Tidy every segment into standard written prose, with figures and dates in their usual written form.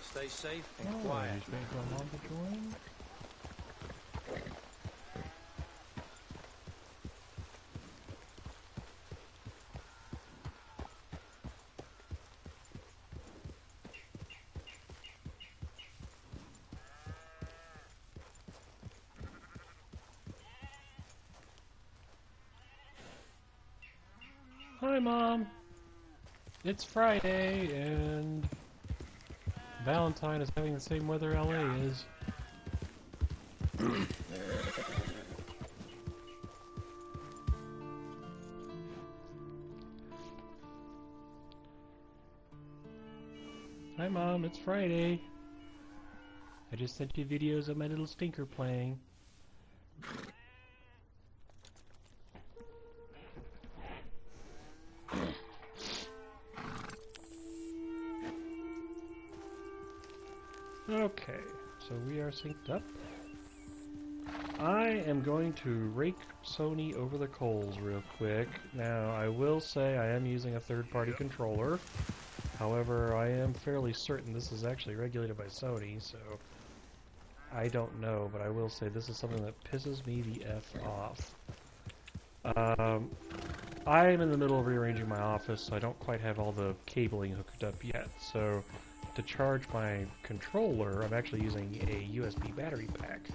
Stay safe and quiet. He's waiting for Mom to join. Hi, Mom. It's Friday, and Valentine is having the same weather LA is. Hi, Mom. It's Friday. I just sent you videos of my little stinker playing. Okay, so we are synced up. I am going to rake Sony over the coals real quick. Now, I will say I am using a third-party controller. However, I am fairly certain this is actually regulated by Sony, so I don't know, but I will say this is something that pisses me the F off. I am in the middle of rearranging my office, so I don't quite have all the cabling hooked up yet, so to charge my controller, I'm actually using a USB battery pack.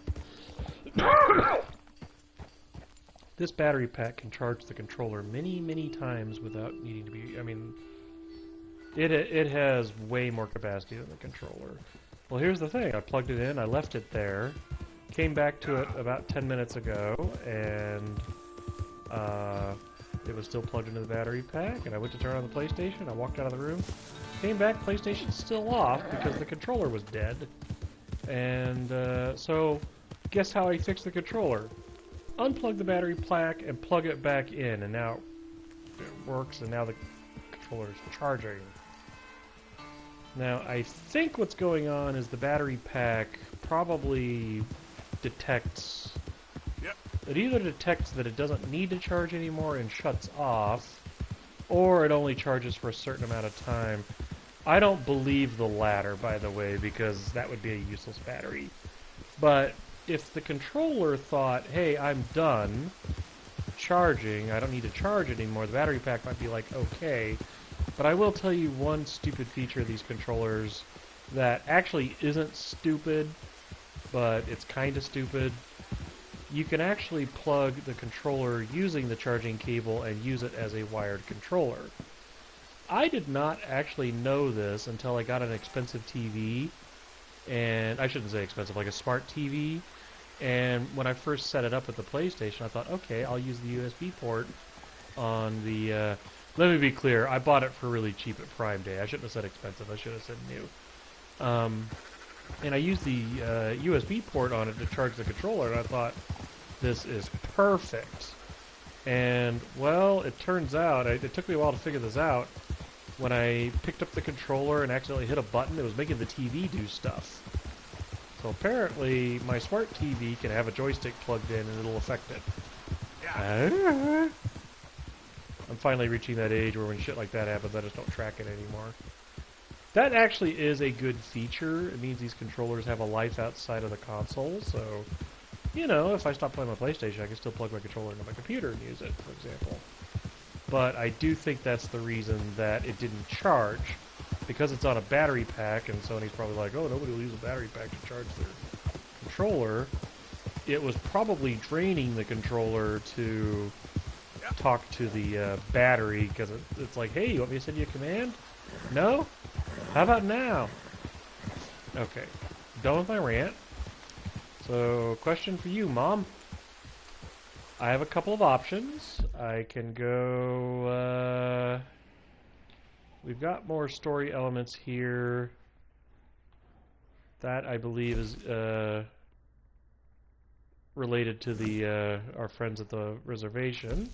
This battery pack can charge the controller many, many times without needing to be... I mean, it has way more capacity than the controller. Well, here's the thing. I plugged it in, I left it there, came back to it about 10 minutes ago, and it was still plugged into the battery pack, and I went to turn on the PlayStation, I walked out of the room, came back, PlayStation's still off because the controller was dead. And so, guess how I fixed the controller? Unplug the battery pack and plug it back in, and now it works, and now the controller is charging. Now, I think what's going on is the battery pack probably detects... Yep. It either detects that it doesn't need to charge anymore and shuts off, or it only charges for a certain amount of time. I don't believe the latter, by the way, because that would be a useless battery. But if the controller thought, hey, I'm done charging, I don't need to charge it anymore, the battery pack might be like, okay. But I will tell you one stupid feature of these controllers that actually isn't stupid, but it's kind of stupid. You can actually plug the controller using the charging cable and use it as a wired controller. I did not actually know this until I got an expensive TV, and I shouldn't say expensive, like a smart TV, and when I first set it up with the PlayStation, I thought, okay, I'll use the USB port on the, let me be clear, I bought it for really cheap at Prime Day. I shouldn't have said expensive, I should have said new. And I used the USB port on it to charge the controller, and I thought, this is perfect. And, well, it turns out, it took me a while to figure this out. When I picked up the controller and accidentally hit a button, it was making the TV do stuff. So apparently, my smart TV can have a joystick plugged in and it'll affect it. Yeah. I'm finally reaching that age where when shit like that happens, I just don't track it anymore. That actually is a good feature. It means these controllers have a life outside of the console, so, you know, if I stop playing my PlayStation, I can still plug my controller into my computer and use it, for example. But I do think that's the reason that it didn't charge. Because it's on a battery pack, and Sony's probably like, oh, nobody will use a battery pack to charge their controller. It was probably draining the controller to talk to the battery, because it's like, hey, you want me to send you a command? No? How about now? Okay, done with my rant. So, question for you, Mom. I have a couple of options. I can go, we've got more story elements here. That, I believe, is, related to the, our friends at the reservation.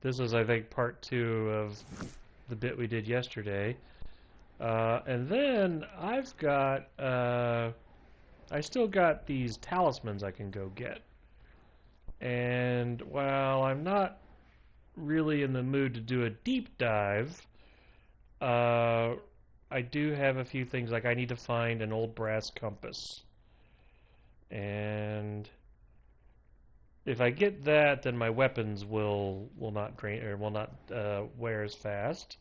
This is, I think, part 2 of the bit we did yesterday. And then I've got, I still got these talismans I can go get. And while I'm not really in the mood to do a deep dive. I do have a few things, like I need to find an old brass compass. And if I get that, then my weapons will not drain, or will not wear as fast.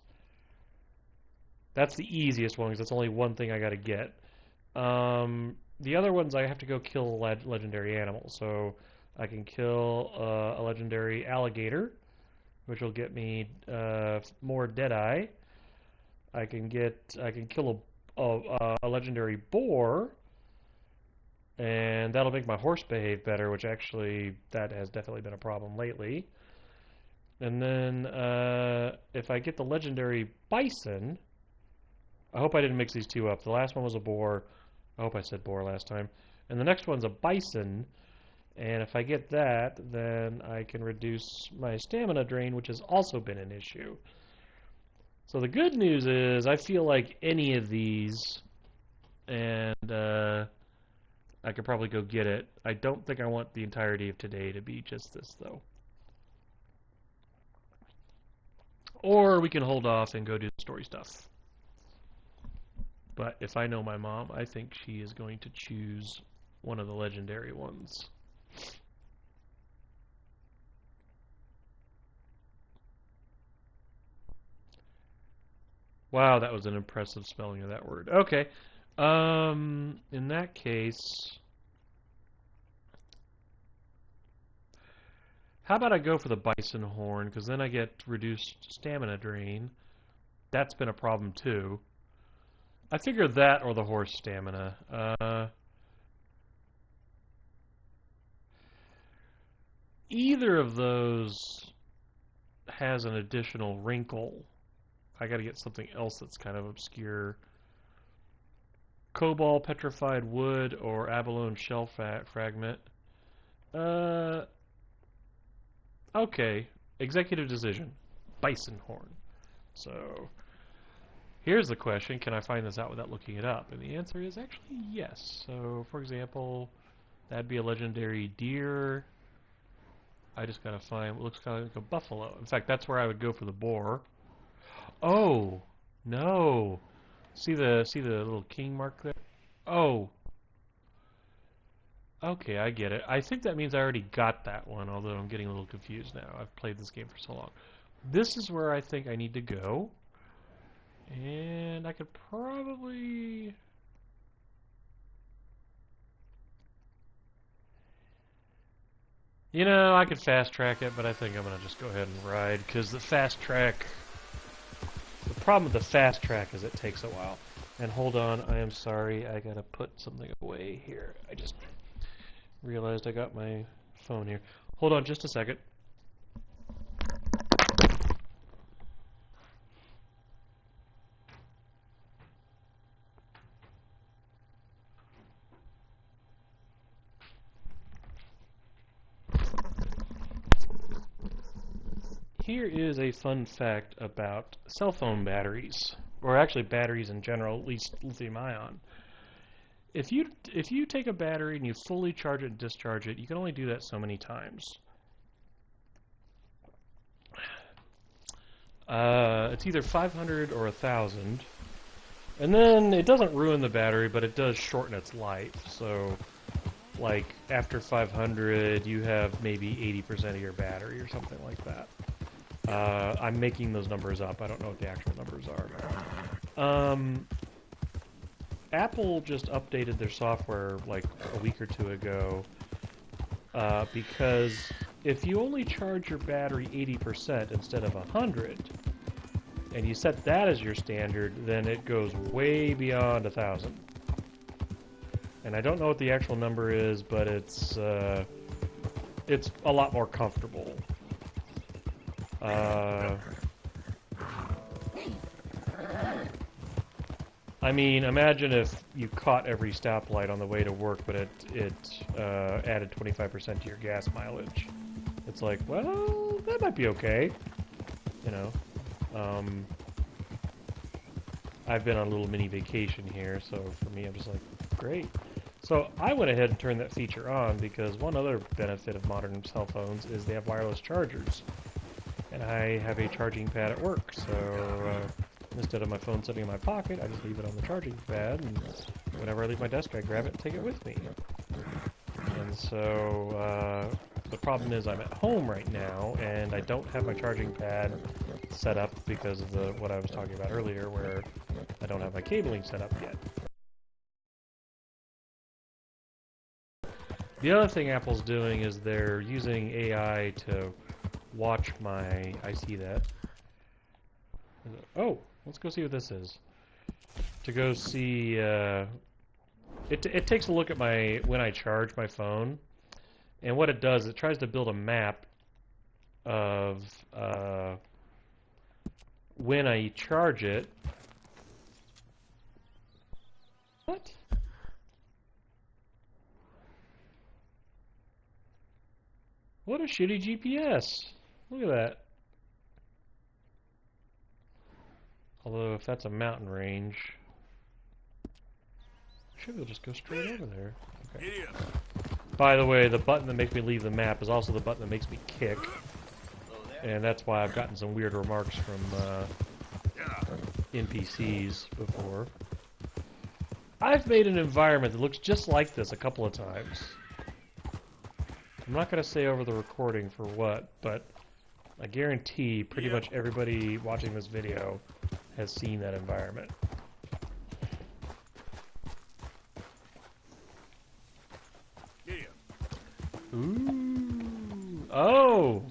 That's the easiest one, because that's only one thing I gotta get. The other ones I have to go kill legendary animals. So I can kill a legendary alligator, which will get me more Deadeye. I can kill a legendary boar, and that'll make my horse behave better, which actually that has definitely been a problem lately. And then if I get the legendary bison, I hope I didn't mix these two up. The last one was a boar. I hope I said boar last time. And the next one's a bison. And if I get that, then I can reduce my stamina drain, which has also been an issue. So the good news is I feel like any of these, and I could probably go get it. I don't think I want the entirety of today to be just this, though. Or we can hold off and go do the story stuff. But if I know my mom, I think she is going to choose one of the legendary ones. Wow, that was an impressive spelling of that word. Okay. In that case, how about I go for the bison horn, because then I get reduced stamina drain. That's been a problem too. I figure that or the horse stamina. Either of those has an additional wrinkle. I gotta get something else that's kind of obscure. Cobalt, petrified wood, or abalone shell fragment. Okay. Executive decision. Bison horn. So, here's the question. Can I find this out without looking it up? And the answer is actually yes. So, for example, that'd be a legendary deer. I just gotta find what looks kind of like a buffalo. In fact, that's where I would go for the boar. Oh, no. See the little king mark there? Oh. Okay, I get it. I think that means I already got that one, although I'm getting a little confused now. I've played this game for so long. This is where I think I need to go. And I could probably... You know, I could fast track it, but I think I'm going to just go ahead and ride, because the fast track... The problem with the fast track is it takes a while. And hold on, I am sorry, I gotta put something away here. I just realized I got my phone here. Hold on just a second. Here is a fun fact about cell phone batteries, or actually batteries in general, at least lithium-ion. If you take a battery and you fully charge it and discharge it, you can only do that so many times. It's either 500 or 1,000, and then it doesn't ruin the battery, but it does shorten its life. So, like after 500, you have maybe 80% of your battery or something like that. I'm making those numbers up. I don't know what the actual numbers are. Apple just updated their software like a week or two ago because if you only charge your battery 80% instead of 100, and you set that as your standard, then it goes way beyond 1,000. And I don't know what the actual number is, but it's a lot more comfortable. I mean, imagine if you caught every stoplight on the way to work, but it added 25% to your gas mileage. It's like, well, that might be okay. You know, I've been on a little mini vacation here, so for me, I'm just like, great. So I went ahead and turned that feature on because one other benefit of modern cell phones is they have wireless chargers. and I have a charging pad at work, so instead of my phone sitting in my pocket, I just leave it on the charging pad, and whenever I leave my desk, I grab it and take it with me. And so the problem is I'm at home right now, and I don't have my charging pad set up because of what I was talking about earlier, where I don't have my cabling set up yet. The other thing Apple's doing is they're using AI to watch my... I see that. Oh, let's go see what this is. To go see... It takes a look at when I charge my phone, and what it does, it tries to build a map of when I charge it. What? What a shitty GPS. Look at that. Although, if that's a mountain range, should we'll just go straight over there. Okay. By the way, the button that makes me leave the map is also the button that makes me kick. And that's why I've gotten some weird remarks from NPCs before. I've made an environment that looks just like this a couple of times. I'm not going to say over the recording for what, but I guarantee pretty much everybody watching this video has seen that environment. Ooh. Oh!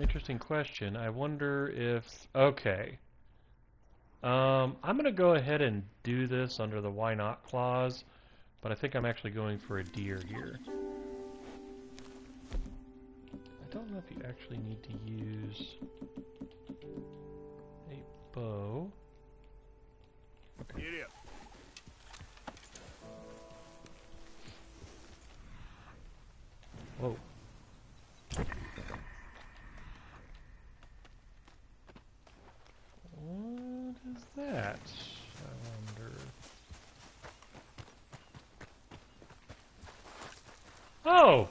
Interesting question. I wonder if... Okay. I'm going to go ahead and do this under the why not clause, but I think I'm actually going for a deer here. I don't know if you actually need to use a bow. Okay. Whoa. What is that? I wonder. Oh!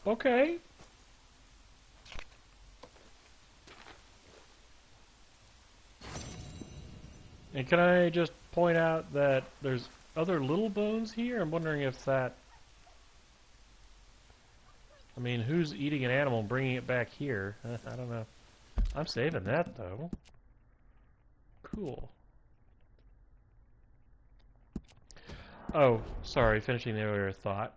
Okay. And can I just point out that there's other little bones here? I'm wondering if that... I mean, who's eating an animal and bringing it back here? I don't know. I'm saving that, though. Cool. Oh, sorry, finishing the earlier thought.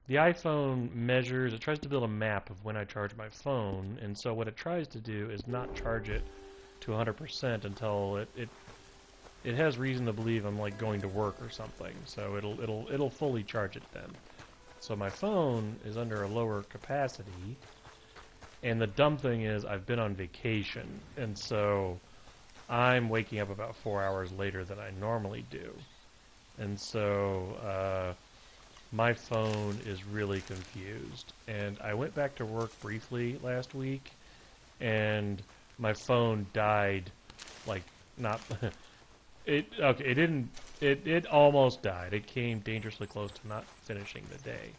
The iPhone measures, it tries to build a map of when I charge my phone, and so what it tries to do is not charge it to 100% until it has reason to believe I'm like going to work or something. So it'll fully charge it then. So my phone is under a lower capacity, and the dumb thing is I've been on vacation, and so I'm waking up about 4 hours later than I normally do. And so my phone is really confused. And I went back to work briefly last week, and my phone died, like, not... It almost died. It came dangerously close to not finishing the day.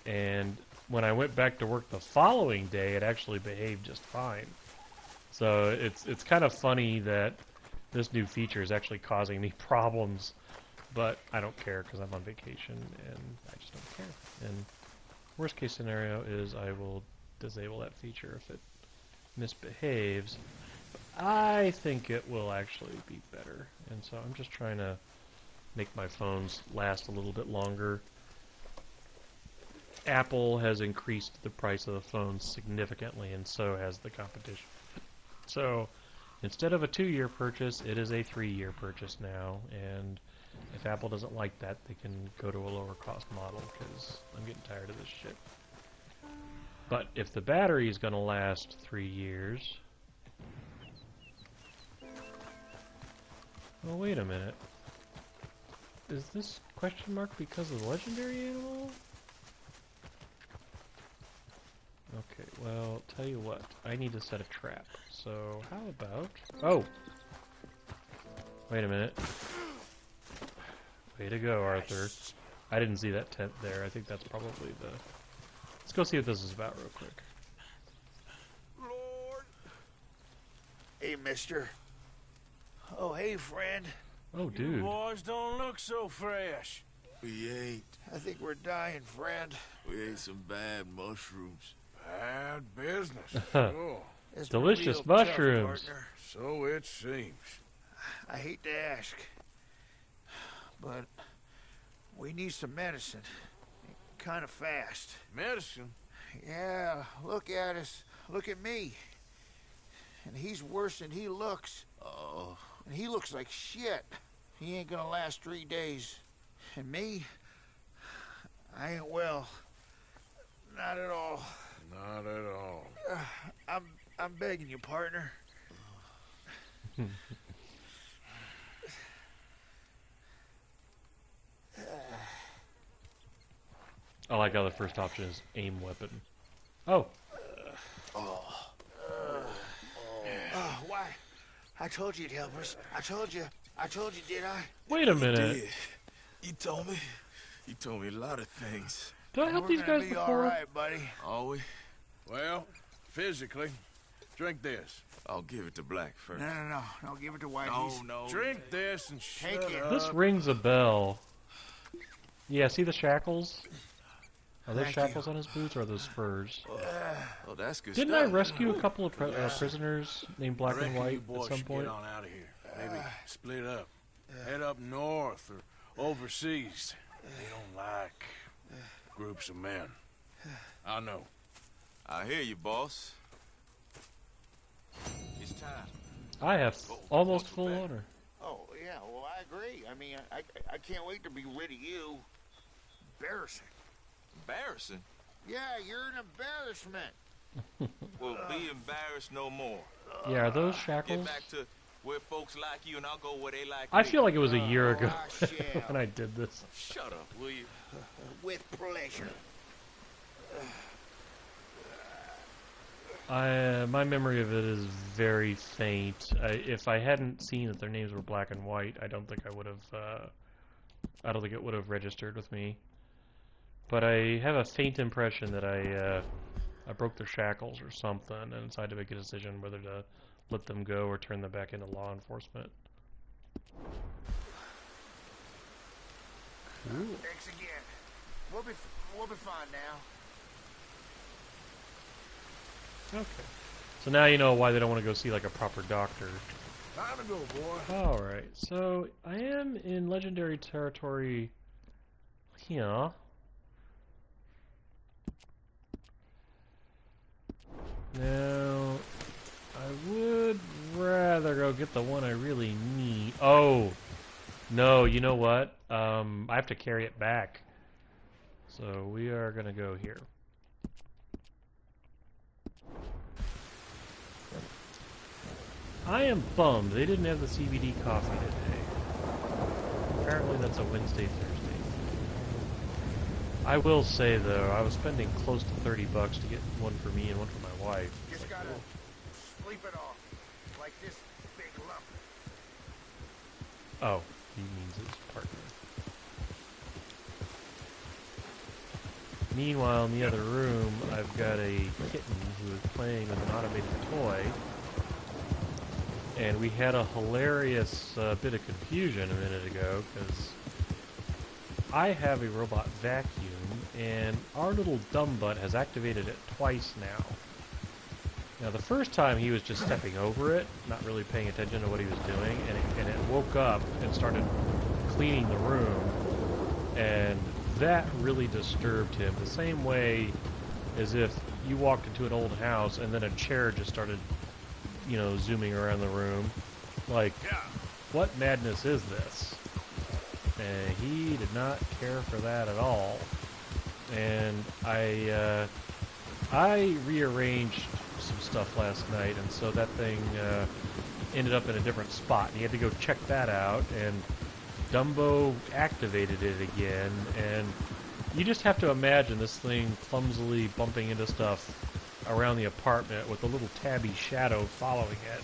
And when I went back to work the following day, it actually behaved just fine. So it's kind of funny that this new feature is actually causing me problems, but I don't care because I'm on vacation and I just don't care. And worst case scenario is I will disable that feature if it misbehaves. I think it will actually be better, and so I'm just trying to make my phones last a little bit longer. Apple has increased the price of the phones significantly, and so has the competition. So instead of a 2-year purchase, it is a 3-year purchase now, and if Apple doesn't like that, they can go to a lower cost model, because I'm getting tired of this shit. But if the battery is going to last 3 years... Oh, wait a minute. Is this question mark because of the legendary animal? Okay, well, tell you what. I need to set a trap. So, how about... Oh! Wait a minute. Way to go, Arthur. I didn't see that tent there. I think that's probably the... Let's go see what this is about real quick. Lord. Hey, mister. Oh, hey, friend. Oh, You dude. boys don't look so fresh. We ate. I think we're dying, friend. We ate some bad mushrooms. Bad business. Oh, It's been Delicious real tough, mushrooms. partner. so it seems. I hate to ask, but we need some medicine. Kind of fast. Medicine? Yeah, look at us. Look at me. And he's worse than he looks. Oh. And he looks like shit. He ain't gonna last 3 days. And me, I ain't well. Not at all. Not at all. I'm begging you, partner. I like how the first option is aim weapon. Oh. Oh, why? I told you you'd help us. I told you, did I? Wait a minute. Did. You told me. You told me a lot of things. Did I help We're these gonna guys be all before? right, buddy. Are we? Well, physically. Drink this. I'll give it to Black first. No. Don't give it to Whitey. No. Drink this and shut Take it. up. This rings a bell. Yeah, see the shackles? Are those Thank shackles you. on his boots or are those spurs? Oh, that's good Didn't I stuff. rescue a couple of prisoners named I Black and reckon you White boys at some should point? get on out of here. Maybe split up. Head up north or overseas. They don't like groups of men. I know. I hear you, boss. It's time. I have almost full back. honor. Oh, yeah, well, I agree. I mean, I can't wait to be rid of you. Embarrassing. Embarrassing. Yeah, you're an embarrassment. Well, be embarrassed no more. Yeah, are those Get shackles? back to where folks like you, and I'll go where they like I me. feel like it was a year ago I shall. when I did this. Shut up, will you? With pleasure. My memory of it is very faint. If I hadn't seen that their names were Black and White, I don't think I would have. I don't think it would have registered with me. But I have a faint impression that I broke their shackles or something, and decided to make a decision whether to let them go or turn them back into law enforcement. Cool. Thanks again. We'll be fine now. Okay. So now you know why they don't want to go see like a proper doctor. Time to go, boy. Alright, so I am in legendary territory here. Now, I would rather go get the one I really need. Oh! No, you know what? I have to carry it back. So we are gonna go here. I am bummed they didn't have the CBD coffee today. Apparently that's a Wednesday, Thursday. I will say though, I was spending close to $30 to get one for me and one for my wife. Just gotta sleep it off. Like this big lump. Oh, he means his partner. Meanwhile, in the other room, I've got a kitten who is playing with an automated toy. And we had a hilarious bit of confusion a minute ago, because I have a robot vacuum, and our little dumb butt has activated it twice now. Now, the first time he was just stepping over it, not really paying attention to what he was doing, and it woke up and started cleaning the room, and that really disturbed him, the same way as if you walked into an old house and then a chair just started, you know, zooming around the room. Like, what madness is this? And he did not care for that at all. And I rearranged some stuff last night, and so that thing ended up in a different spot. And he had to go check that out, and Dumbo activated it again, and you just have to imagine this thing clumsily bumping into stuff around the apartment with a little tabby shadow following it.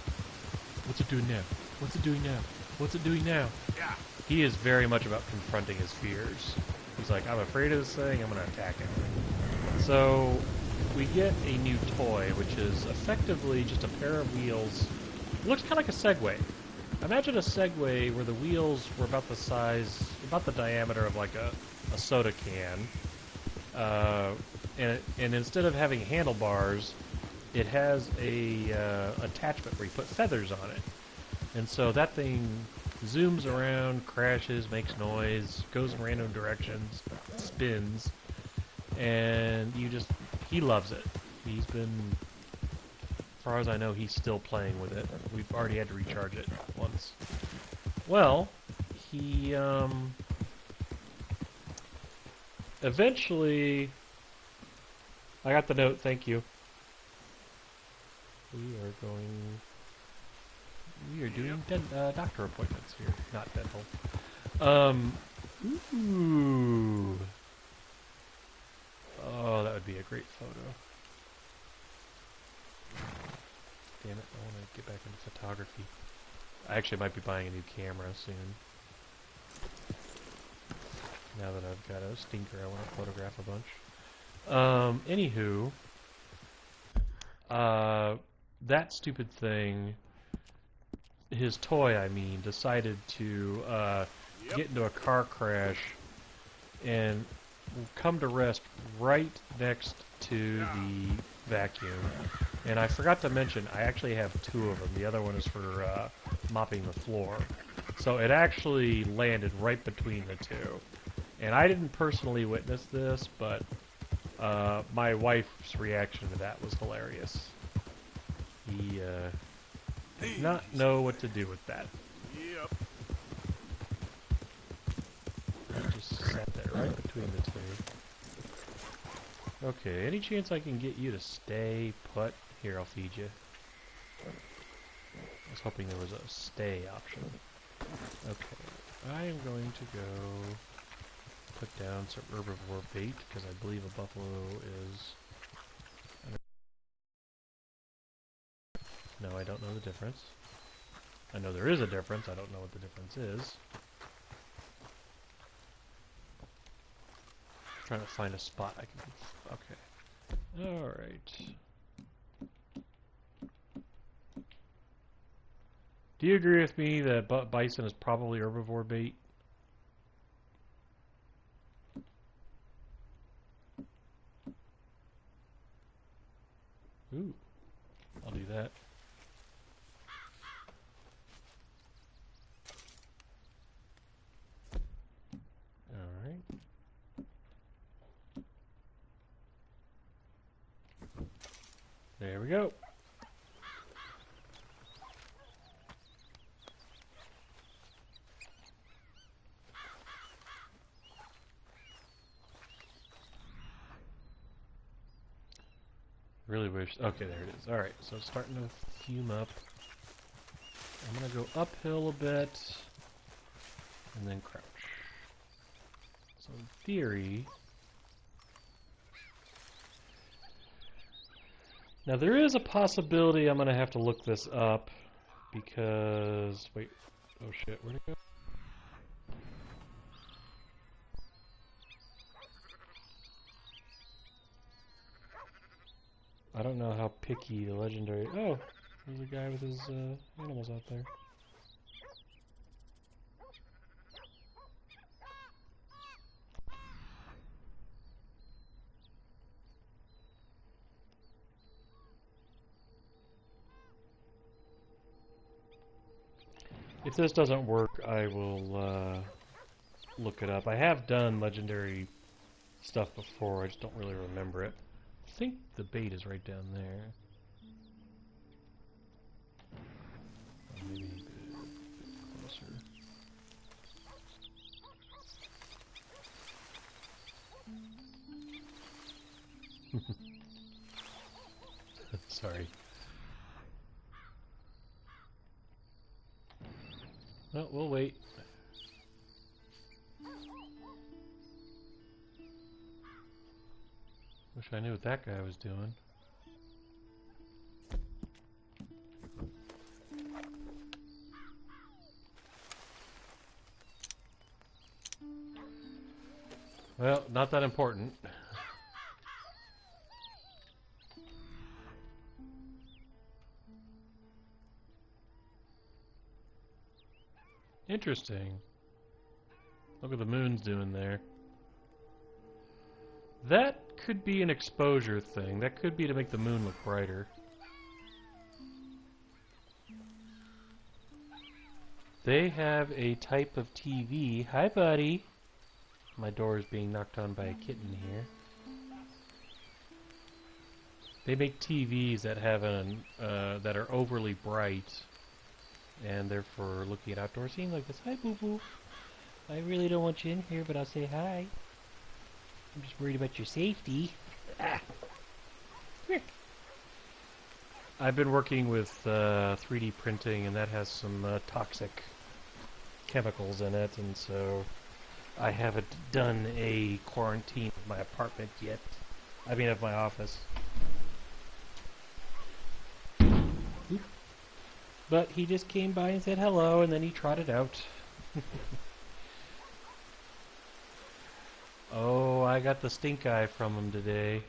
What's it doing now? What's it doing now? What's it doing now? Yeah. He is very much about confronting his fears. He's like, I'm afraid of this thing, I'm going to attack it. So we get a new toy, which is effectively just a pair of wheels. It looks kind of like a Segway. Imagine a Segway where the wheels were about the size, about the diameter of like a soda can. And instead of having handlebars, it has a attachment where you put feathers on it. And so that thing zooms around, crashes, makes noise, goes in random directions, spins, and he loves it. He's been, as far as I know, he's still playing with it. We've already had to recharge it once. Well, he, eventually, I got the note, thank you. We are doing doctor appointments here, not dental. Ooh. Oh, that would be a great photo. Damn it, I want to get back into photography. I actually might be buying a new camera soon. Now that I've got a stinker, I want to photograph a bunch. Anywho, that stupid thing, his toy, I mean, decided to get into a car crash and come to rest right next to the vacuum. And I forgot to mention, I actually have two of them. The other one is for mopping the floor. So it actually landed right between the two. And I didn't personally witness this, but my wife's reaction to that was hilarious. He did not know what to do with that. Yep. He just sat there right between the two. Okay, any chance I can get you to stay put? Here, I'll feed you. I was hoping there was a stay option. Okay, I am going to go put down some herbivore bait, because I believe a buffalo is... No, I don't know the difference. I know there is a difference, I don't know what the difference is. I'm trying to find a spot I can... Okay. Alright. Do you agree with me that bison is probably herbivore bait? Ooh. I'll do that. Alright. There we go. Really wish... Okay, there it is. Alright, so it's starting to fume up. I'm going to go uphill a bit, and then crouch. So in theory... Now there is a possibility I'm going to have to look this up, because... Wait, oh shit, where'd it go? I don't know how picky the legendary... Oh! There's a guy with his animals out there. If this doesn't work, I will look it up. I have done legendary stuff before, I just don't really remember it. I think the bait is right down there. Or maybe a bit closer. Sorry. No, we'll wait. Wish I knew what that guy was doing. Well, not that important. Interesting. Look what the moon's doing there. That could be an exposure thing. That could be to make the moon look brighter. They have a type of TV. Hi, buddy. My door is being knocked on by a kitten here. They make TVs that have that are overly bright, and therefore looking at outdoor scenes like this. Hi, boo boo. I really don't want you in here, but I'll say hi. I'm just worried about your safety. Ah. Come here. I've been working with 3D printing, and that has some toxic chemicals in it, and so I haven't done a quarantine of my apartment yet. I mean, of my office. But he just came by and said hello, and then he trotted out. Oh, I got the stink eye from him today.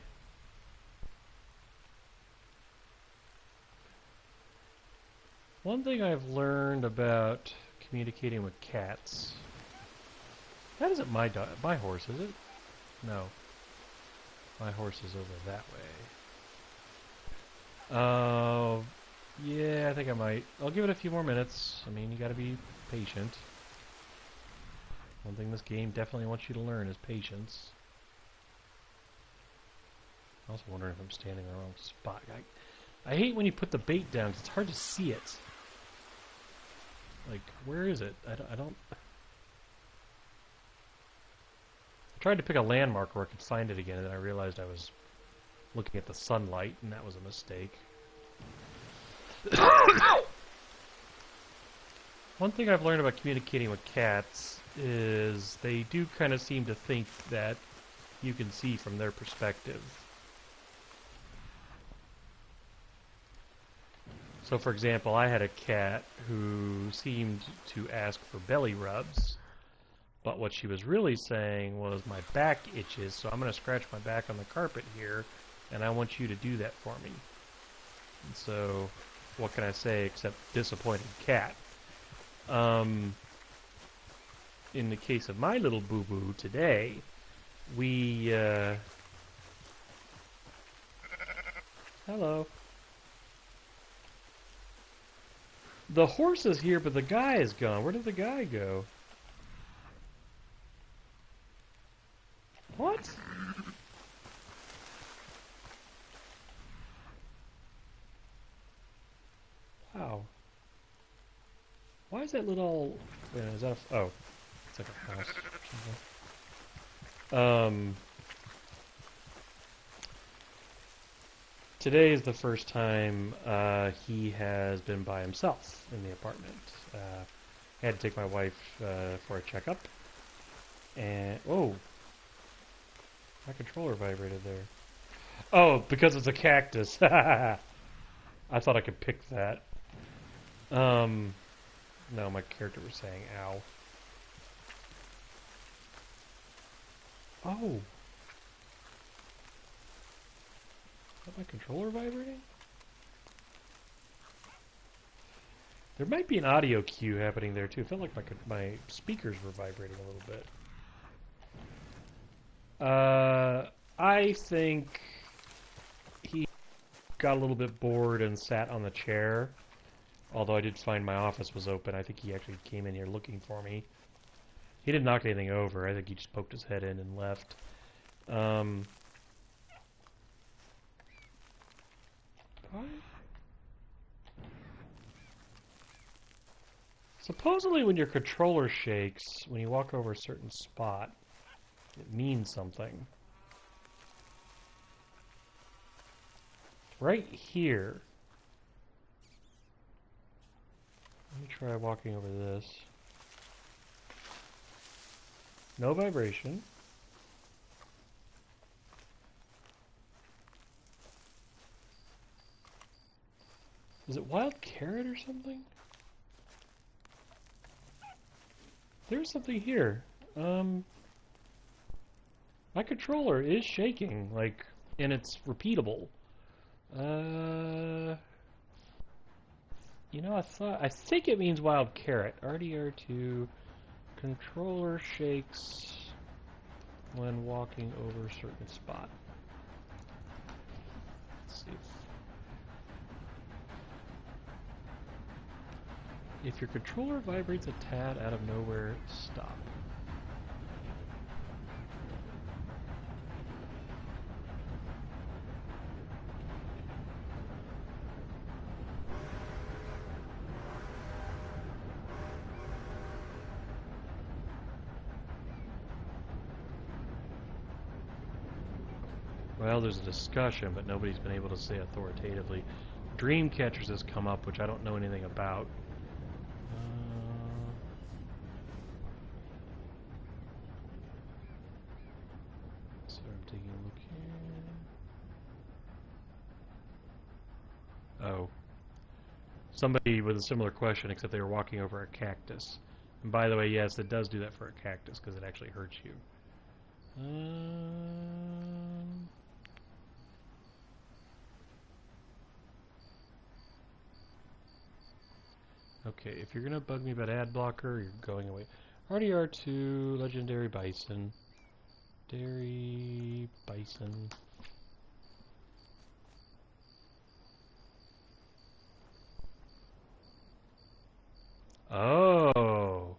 One thing I've learned about communicating with cats. That isn't my horse, is it? No. My horse is over that way. Oh, yeah, I think I might. I'll give it a few more minutes. I mean, you gotta be patient. One thing this game definitely wants you to learn is patience. I was wondering if I'm standing in the wrong spot. I hate when you put the bait down because it's hard to see it. Like, where is it? I don't... I tried to pick a landmark where I could find it again, and then I realized I was looking at the sunlight, and that was a mistake. One thing I've learned about communicating with cats is they do kind of seem to think that you can see from their perspective. So, for example, I had a cat who seemed to ask for belly rubs, but what she was really saying was, my back itches, so I'm going to scratch my back on the carpet here, and I want you to do that for me. And so, what can I say except disappointed cat? In the case of my little boo-boo today, we, hello. The horse is here, but the guy is gone. Where did the guy go? What? Wow. Why is that little... Wait, is that a... Oh. It's like a house or something. Today is the first time he has been by himself in the apartment. I had to take my wife for a checkup. And... Oh! My controller vibrated there. Oh, because it's a cactus. I thought I could pick that. No, my character was saying ow. Oh. Is that my controller vibrating? There might be an audio cue happening there too. It felt like my speakers were vibrating a little bit. I think he got a little bit bored and sat on the chair. Although I did find my office was open. I think he actually came in here looking for me. He didn't knock anything over. I think he just poked his head in and left. Supposedly when your controller shakes, when you walk over a certain spot, it means something. Right here. Let me try walking over this. No vibration. Is it wild carrot or something? There's something here. My controller is shaking, like, and it's repeatable. You know, I think it means wild carrot. rdr2 controller shakes when walking over a certain spot. Let's see if your controller vibrates a tad out of nowhere, stop. Well, there's a discussion, but nobody's been able to say authoritatively. Dreamcatchers has come up, which I don't know anything about. So I'm taking a look here. Oh. Somebody with a similar question, except they were walking over a cactus. And by the way, yes, it does do that for a cactus, because it actually hurts you. Okay, if you're gonna bug me about ad blocker, you're going away. rdr2, legendary bison. Dairy bison. Oh.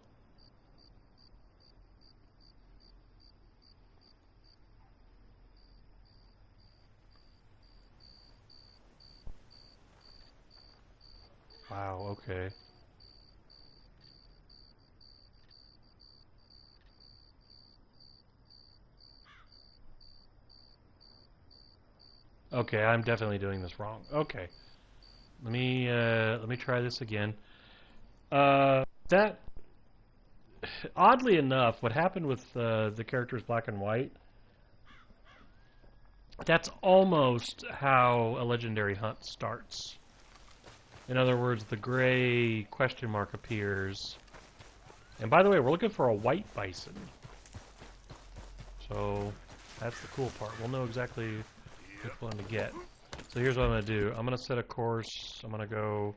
Wow, okay. Okay, I'm definitely doing this wrong. Okay. Let me try this again. That oddly enough, what happened with the characters black and white, that's almost how a legendary hunt starts. In other words, the gray question mark appears. And by the way, we're looking for a white bison. So that's the cool part. We'll know exactly which one to get. So here's what I'm going to do. I'm going to set a course. I'm going to go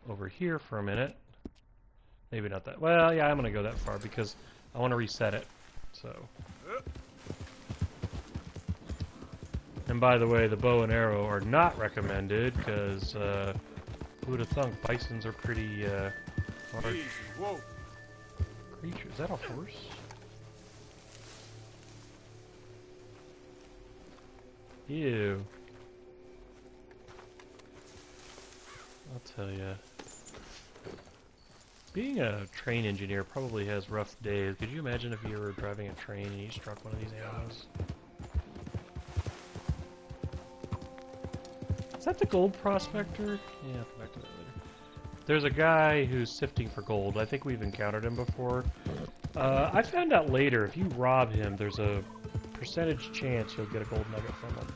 over here for a minute. Maybe not that. Well, yeah, I'm going to go that far because I want to reset it. So. And by the way, the bow and arrow are not recommended because who would have thunk bisons are pretty hard creatures. Is that a horse? Ew. I'll tell ya. Being a train engineer probably has rough days. Could you imagine if you were driving a train and you struck one of these animals? Is that the gold prospector? Yeah, I'll come back to that later. There's a guy who's sifting for gold. I think we've encountered him before. I found out later, if you rob him, there's a percentage chance you'll get a gold nugget from him.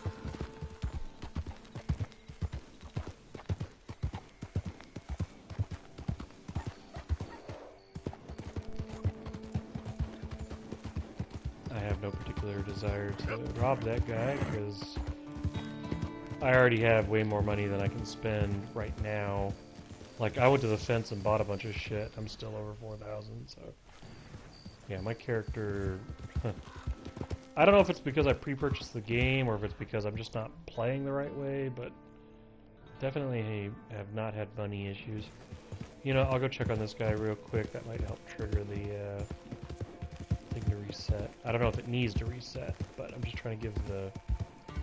I have no particular desire to rob that guy, because I already have way more money than I can spend right now. Like, I went to the fence and bought a bunch of shit. I'm still over 4,000, so... Yeah, my character... I don't know if it's because I pre-purchased the game or if it's because I'm just not playing the right way, but definitely have not had money issues. You know, I'll go check on this guy real quick. That might help trigger the thing to reset. I don't know if it needs to reset, but I'm just trying to give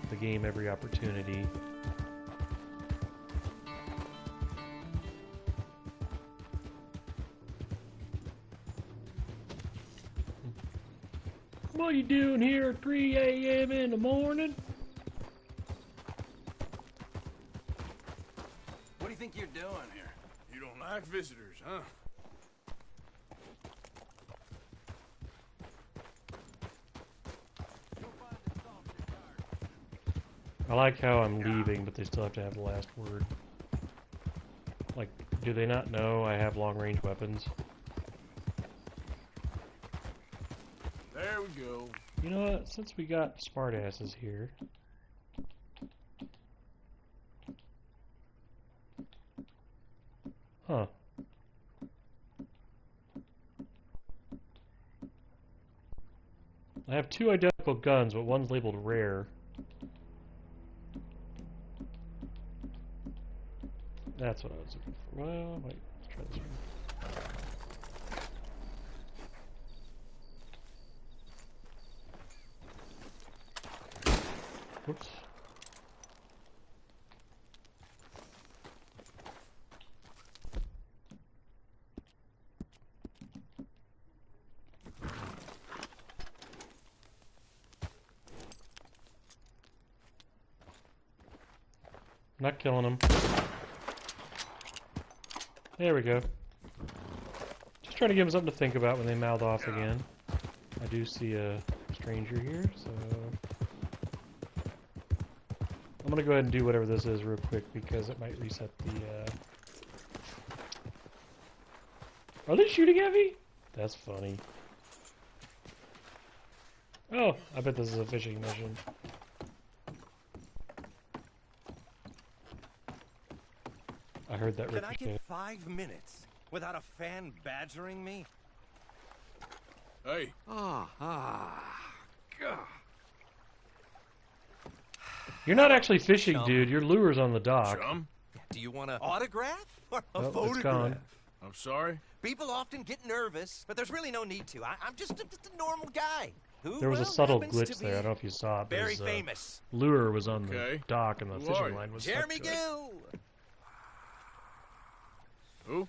the game every opportunity. What are you doing here at 3 a.m. in the morning? What do you think you're doing here? You don't like visitors, huh? I like how I'm leaving, but they still have to have the last word. Like, do they not know I have long-range weapons? There we go. You know Since we got smartasses here... Huh. I have 2 identical guns, but one's labeled rare. That's what I was looking for. Well, wait, let's try this one. Whoops. Not killing him. There we go. Just trying to give them something to think about when they mouth off again. I do see a stranger here, so... I'm gonna go ahead and do whatever this is real quick because it might reset the, Are they shooting at me? That's funny. Oh, I bet this is a fishing mission. I heard that ricochet. Can I get 5 minutes without a fan badgering me? Hey. God. You're not actually fishing, Chum. dude. Your lure's on the dock. Chum? Do you want an autograph or a Oh, it's photograph? gone. I'm sorry? People often get nervous, but there's really no need to. I'm just a normal guy. Who, There was a well, subtle happens glitch to there. I be don't know if you saw it. But Very his, famous. lure was on Okay. the dock and the Who are fishing you? line was Jeremy stuck to it. Gill. Who?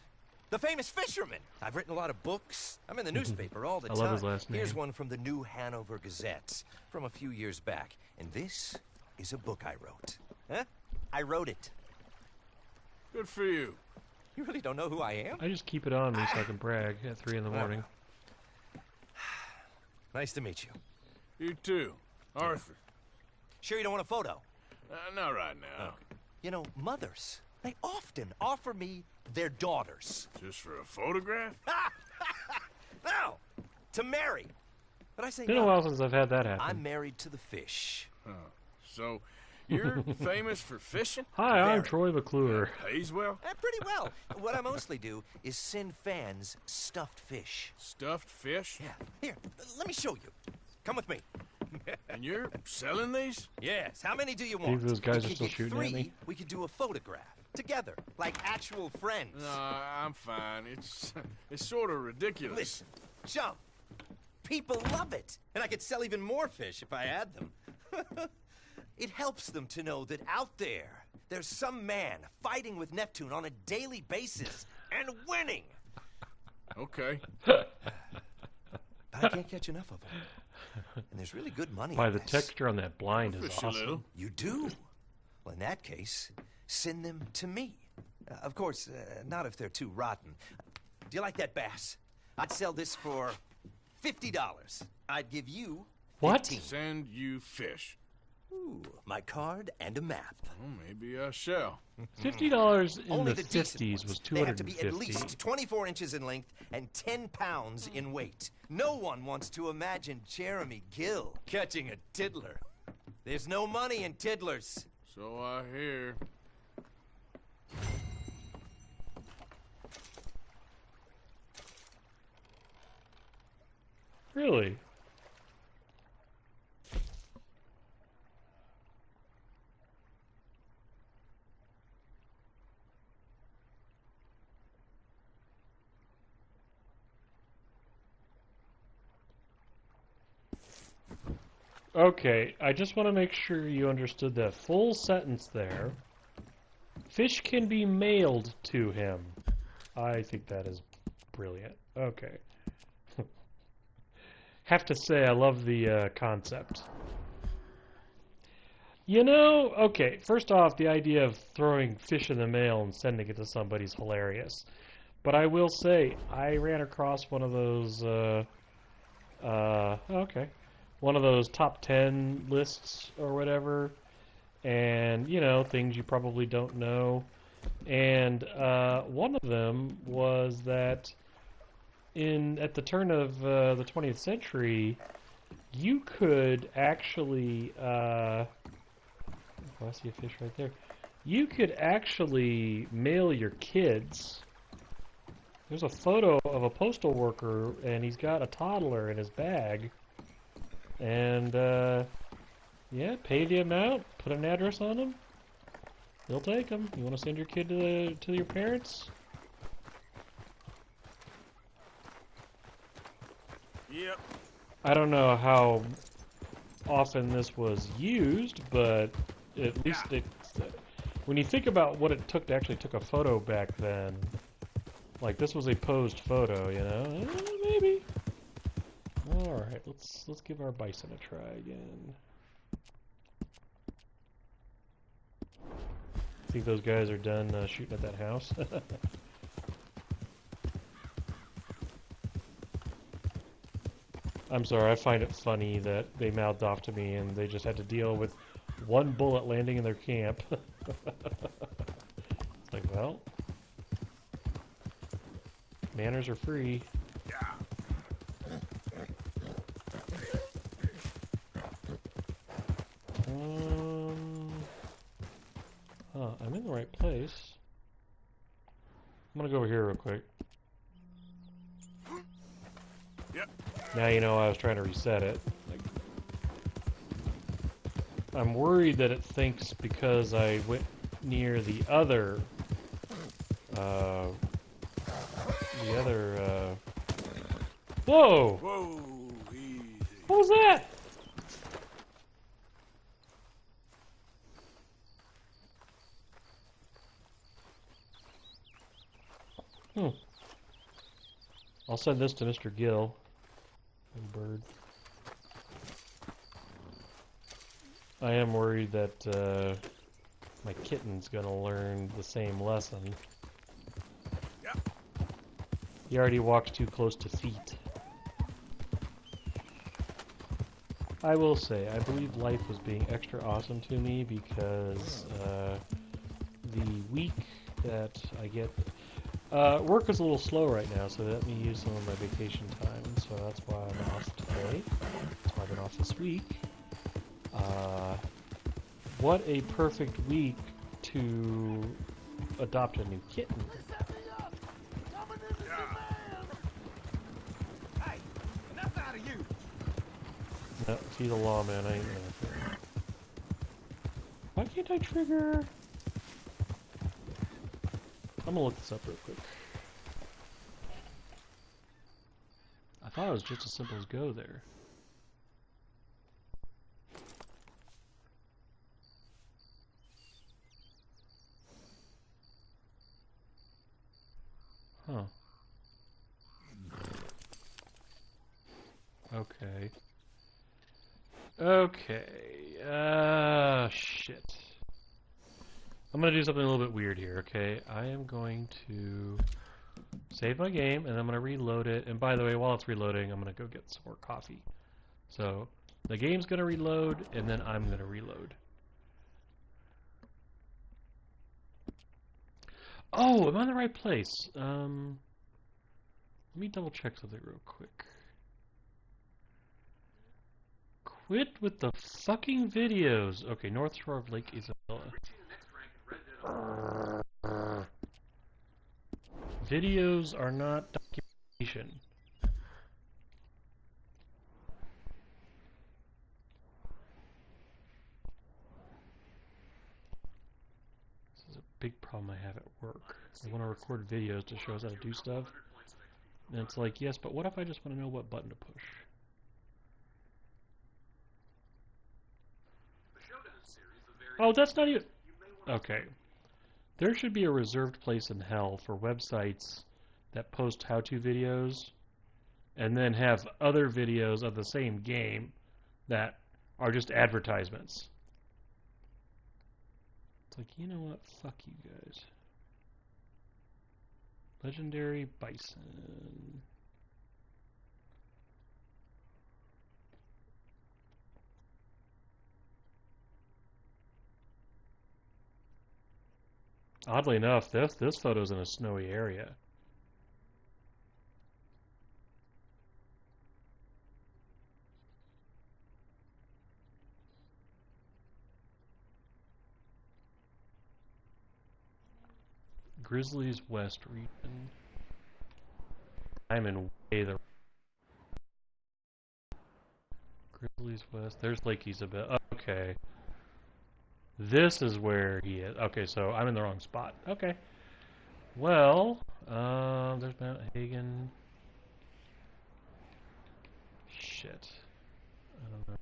The famous fisherman. I've written a lot of books. I'm in the newspaper all the I time. love his last name. Here's one from the New Hanover Gazette from a few years back. And this is a book I wrote. Huh? I wrote it. Good for you. You really don't know who I am? I just keep it on me so I can brag at 3 in the morning. Nice to meet you. You too. Arthur. Sure you don't want a photo? Not right now. You know, mothers, they often offer me their daughters. Just for a photograph? No, to marry. But I say It's been a no. while since I've had that happen. I'm married to the fish. So, you're famous for fishing? Hi, I'm Very. Troy McClure. Pays well? Pretty well. What I mostly do is send fans stuffed fish. Stuffed fish? Yeah, here, let me show you. Come with me. And you're selling these? Yes, how many do you want? Think those guys We are could still get shooting at 3, me? We could do a photograph together, like actual friends. No, I'm fine. It's sort of ridiculous. Listen, chum, people love it. And I could sell even more fish if I had them. It helps them to know that out there's some man fighting with Neptune on a daily basis and winning. Okay. But I can't catch enough of them. And there's really good money By in the this. texture on that blind is Fish a little. awesome. You do? Well, in that case, send them to me. Of course, not if they're too rotten. Do you like that bass? I'd sell this for $50. I'd give you What? 15. Send you fish. Ooh, my card and a map. Well, maybe I shall. $50 in Only the the decent 50s ones. was They have to be at 250. least 24 inches in length and 10 pounds in weight. No one wants to imagine Jeremy Gill catching a tiddler. There's no money in tiddlers. So I hear. Really? Okay, I just want to make sure you understood that full sentence there. Fish can be mailed to him. I think that is brilliant. Okay. Have to say, I love the concept. You know, okay, first off, the idea of throwing fish in the mail and sending it to somebody is hilarious. But I will say, I ran across one of those, okay. One of those top 10 lists or whatever, and, you know, things you probably don't know. And one of them was that at the turn of the 20th century, you could actually, oh, I see a fish right there. You could actually mail your kids. There's a photo of a postal worker, and he's got a toddler in his bag. And, yeah, pay the amount, put an address on them. They'll take them. You want to send your kid to your parents? Yep. I don't know how often this was used, but at least when you think about what it took to actually take a photo back then, like this was a posed photo, you know? Maybe. All right, let's give our bison a try again. Think those guys are done shooting at that house? I'm sorry, I find it funny that they mouthed off to me and they just had to deal with one bullet landing in their camp. It's like, well, manners are free. I'm in the right place. I'm gonna go over here real quick. Yep. Now you know I was trying to reset it. Like, I'm worried that it thinks because I went near the other, whoa! Whoa, easy. What was that? I'll send this to Mr. Gill. Bird. I am worried that my kitten's gonna learn the same lesson. Yep. He already walked too close to feet. I will say, I believe life was being extra awesome to me because the week that I get... work is a little slow right now, so let me use some of my vacation time, and so that's why I'm off today. That's why I've been off this week. What a perfect week to adopt a new kitten. Hey, enough out of you. No, see the lawman, I ain't gonna. Why can't I trigger? I'm gonna look this up real quick. I thought it was just as simple as go there. Huh. Okay. Okay. Shit. I'm gonna do something a little bit weird here, okay? I am going to save my game, and I'm gonna reload it. And by the way, while it's reloading, I'm gonna go get some more coffee. So, the game's gonna reload, and then I'm gonna reload. Oh, am I in the right place? Let me double check something real quick. Quit with the fucking videos. Okay, North Shore of Lake Isabella. Videos are not documentation. This is a big problem I have at work. I want to record videos to show us how to do stuff. And it's like, yes, but what if I just want to know what button to push? Oh, that's not even... Okay. There should be a reserved place in hell for websites that post how-to videos and then have other videos of the same game that are just advertisements. It's like, you know what? Fuck you guys. Legendary Bison. Oddly enough, this photo's in a snowy area. Grizzlies West region. I'm in way the... Grizzlies West. There's Lake Isabel. Okay. This is where he is. Okay, so I'm in the wrong spot. Okay. Well, there's Mount Hagen. Shit. I don't know.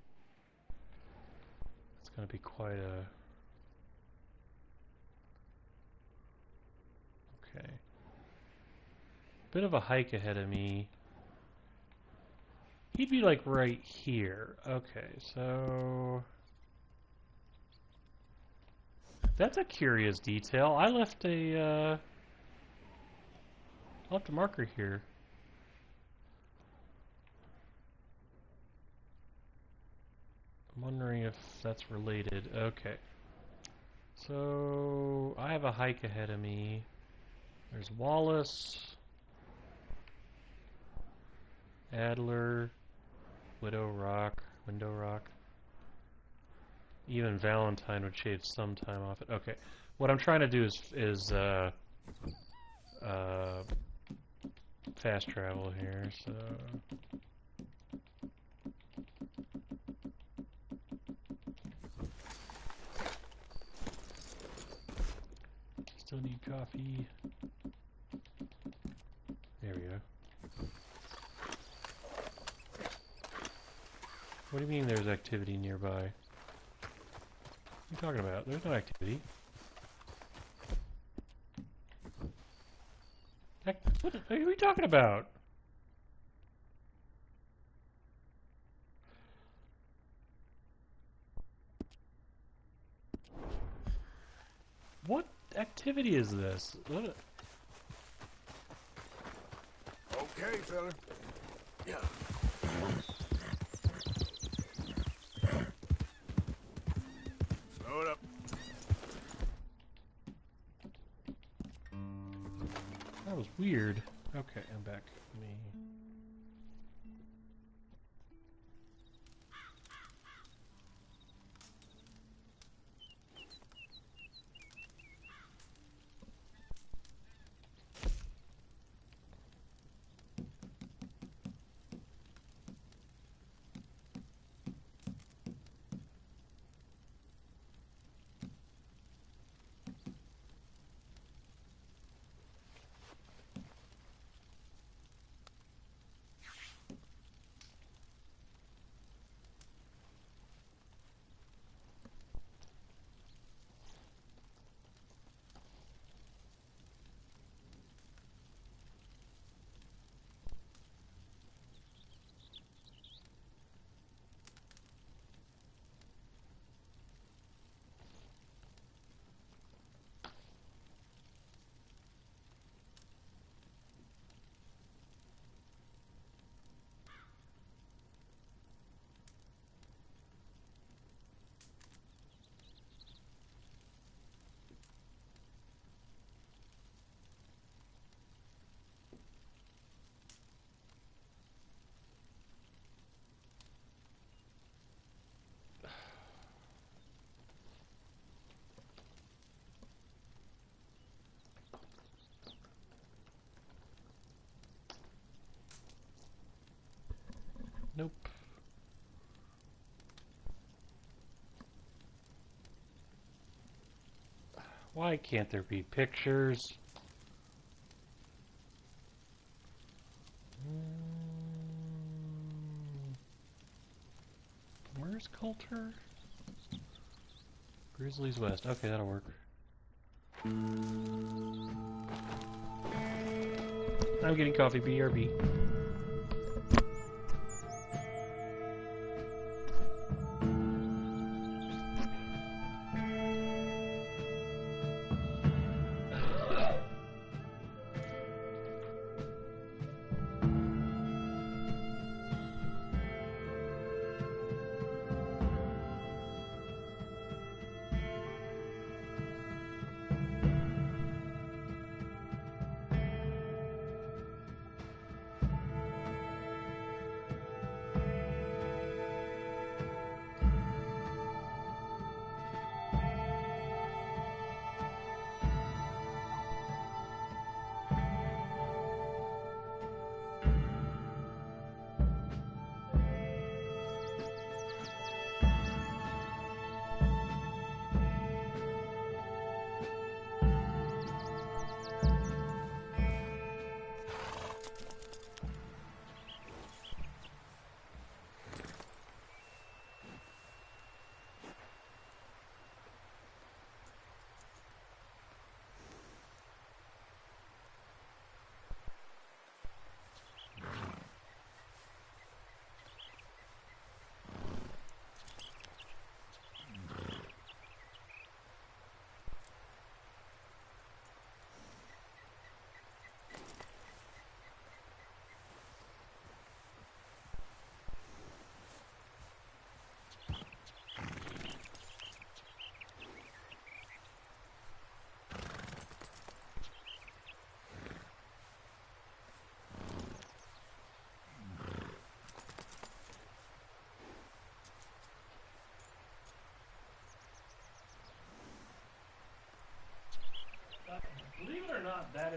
It's gonna be quite a... Okay. Bit of a hike ahead of me. He'd be like right here. Okay, so... That's a curious detail. I left a marker here. I'm wondering if that's related. Okay. So, I have a hike ahead of me. There's Wallace, Adler, Window Rock. Even Valentine would shave some time off it. Okay. What I'm trying to do is fast travel here, so... Still need coffee. There we go. What do you mean there's activity nearby? What are you talking about? There's no activity. What are you talking about? What activity is this? What? Okay, fella. Yeah. Slow it up. That was weird. Okay, I'm back. Let me... Nope. Why can't there be pictures? Where's Coulter? Grizzlies West. Okay, that'll work. I'm getting coffee. BRB.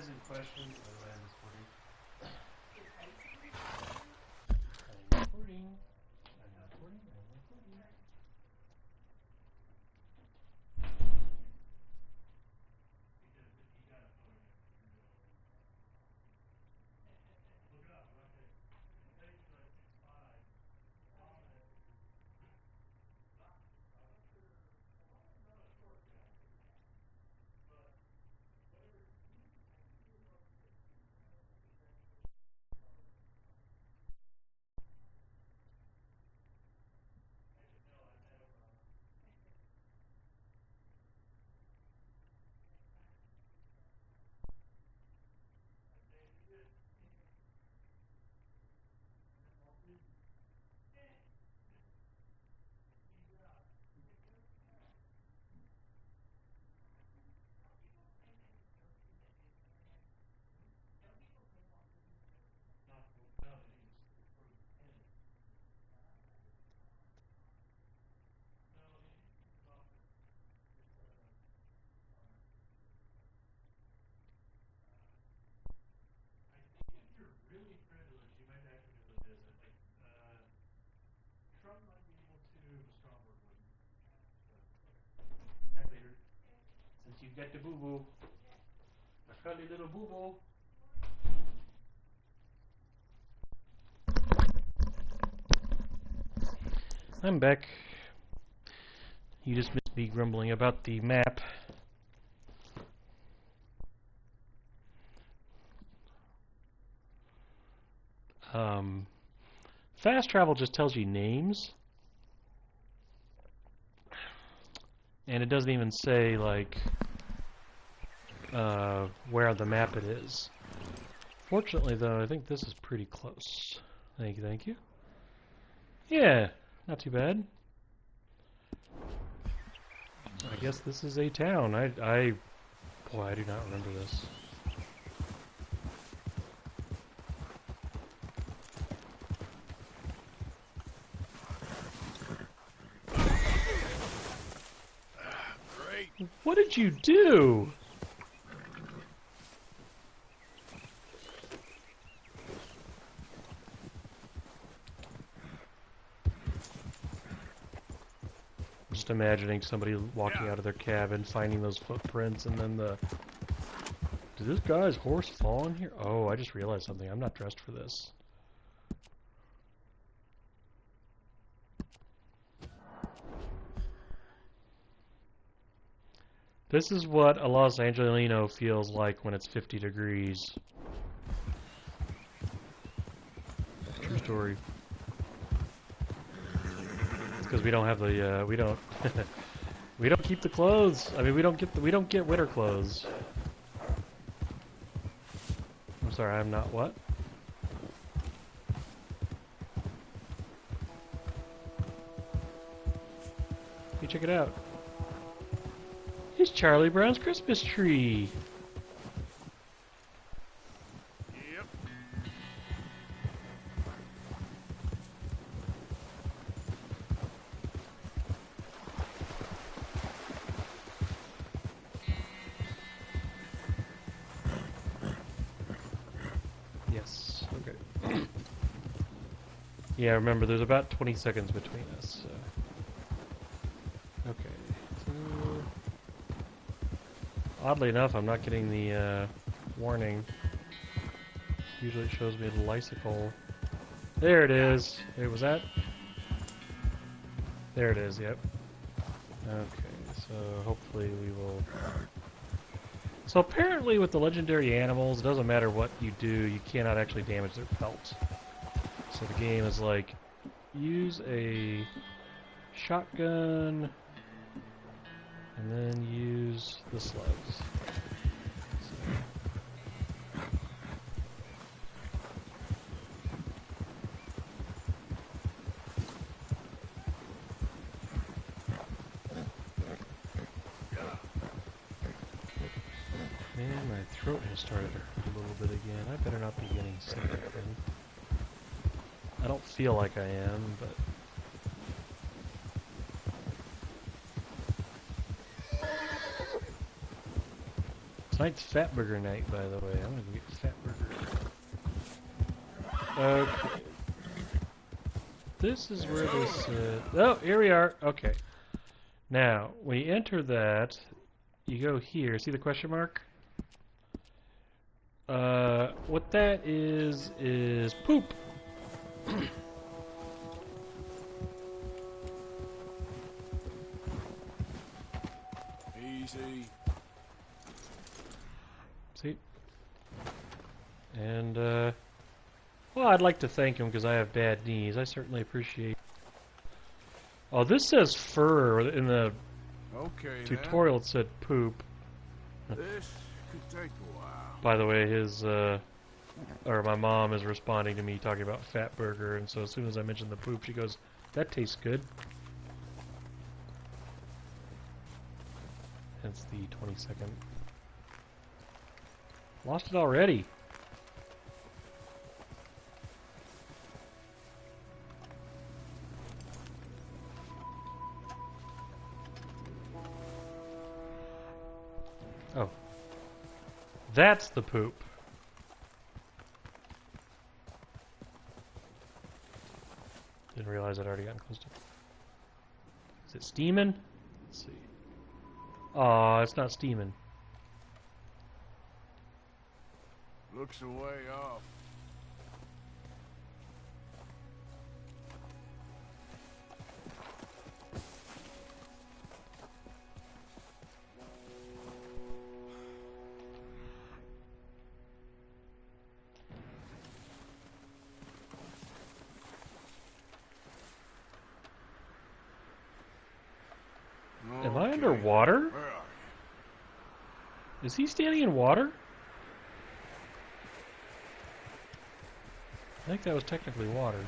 has any questions, I'm recording. Since you get the boo-boo. A cuddly little boo-boo. I'm back. You just missed me grumbling about the map. Fast travel just tells you names. And it doesn't even say, like, where on the map it is. Fortunately, though, I think this is pretty close. Thank you, thank you. Yeah, not too bad. I guess this is a town. Boy, I do not remember this. Great. What did you do? Just imagining somebody walking out of their cabin, finding those footprints, and then did this guy's horse fall in here? Oh, I just realized something. I'm not dressed for this. This is what a Los Angelino feels like when it's 50 degrees. True story. It's because we don't have the we don't we don't keep the clothes. I mean, we don't get winter clothes. I'm sorry, I'm not what? Hey, check it out. It's Charlie Brown's Christmas tree. Yep. Yes. Okay. Yeah, remember, there's about 20 seconds between us. So. Okay. Oddly enough, I'm not getting the warning. Usually it shows me a lysicle. There it is. Wait, was that? There it is, yep. Okay, so hopefully we will... So apparently with the legendary animals, it doesn't matter what you do, you cannot actually damage their pelt. So the game is like, use a shotgun... and then use the slugs. Man, my throat has started to hurt a little bit again. I better not be getting sick again. I don't feel like I am, but... Tonight's Fat Burger night, by the way. I'm gonna go get Fat Burger. Okay. This is where this. Oh, here we are. Okay. Now, when you enter that, you go here. See the question mark? What that is poop. Easy. See? And, well, I'd like to thank him because I have bad knees. I certainly appreciate. Oh, this says fur. In the Okay, tutorial it said poop. This could take a while. By the way, or my mom is responding to me talking about Fat Burger, and so as soon as I mention the poop, she goes, "That tastes good." Hence the 20-second. Lost it already. Oh. That's the poop. Didn't realize I'd already gotten close to it. Is it steaming? Let's see. Aw, it's not steaming. Looks a way off. Am I underwater? Where are you? Is he standing in water? I think that was technically water.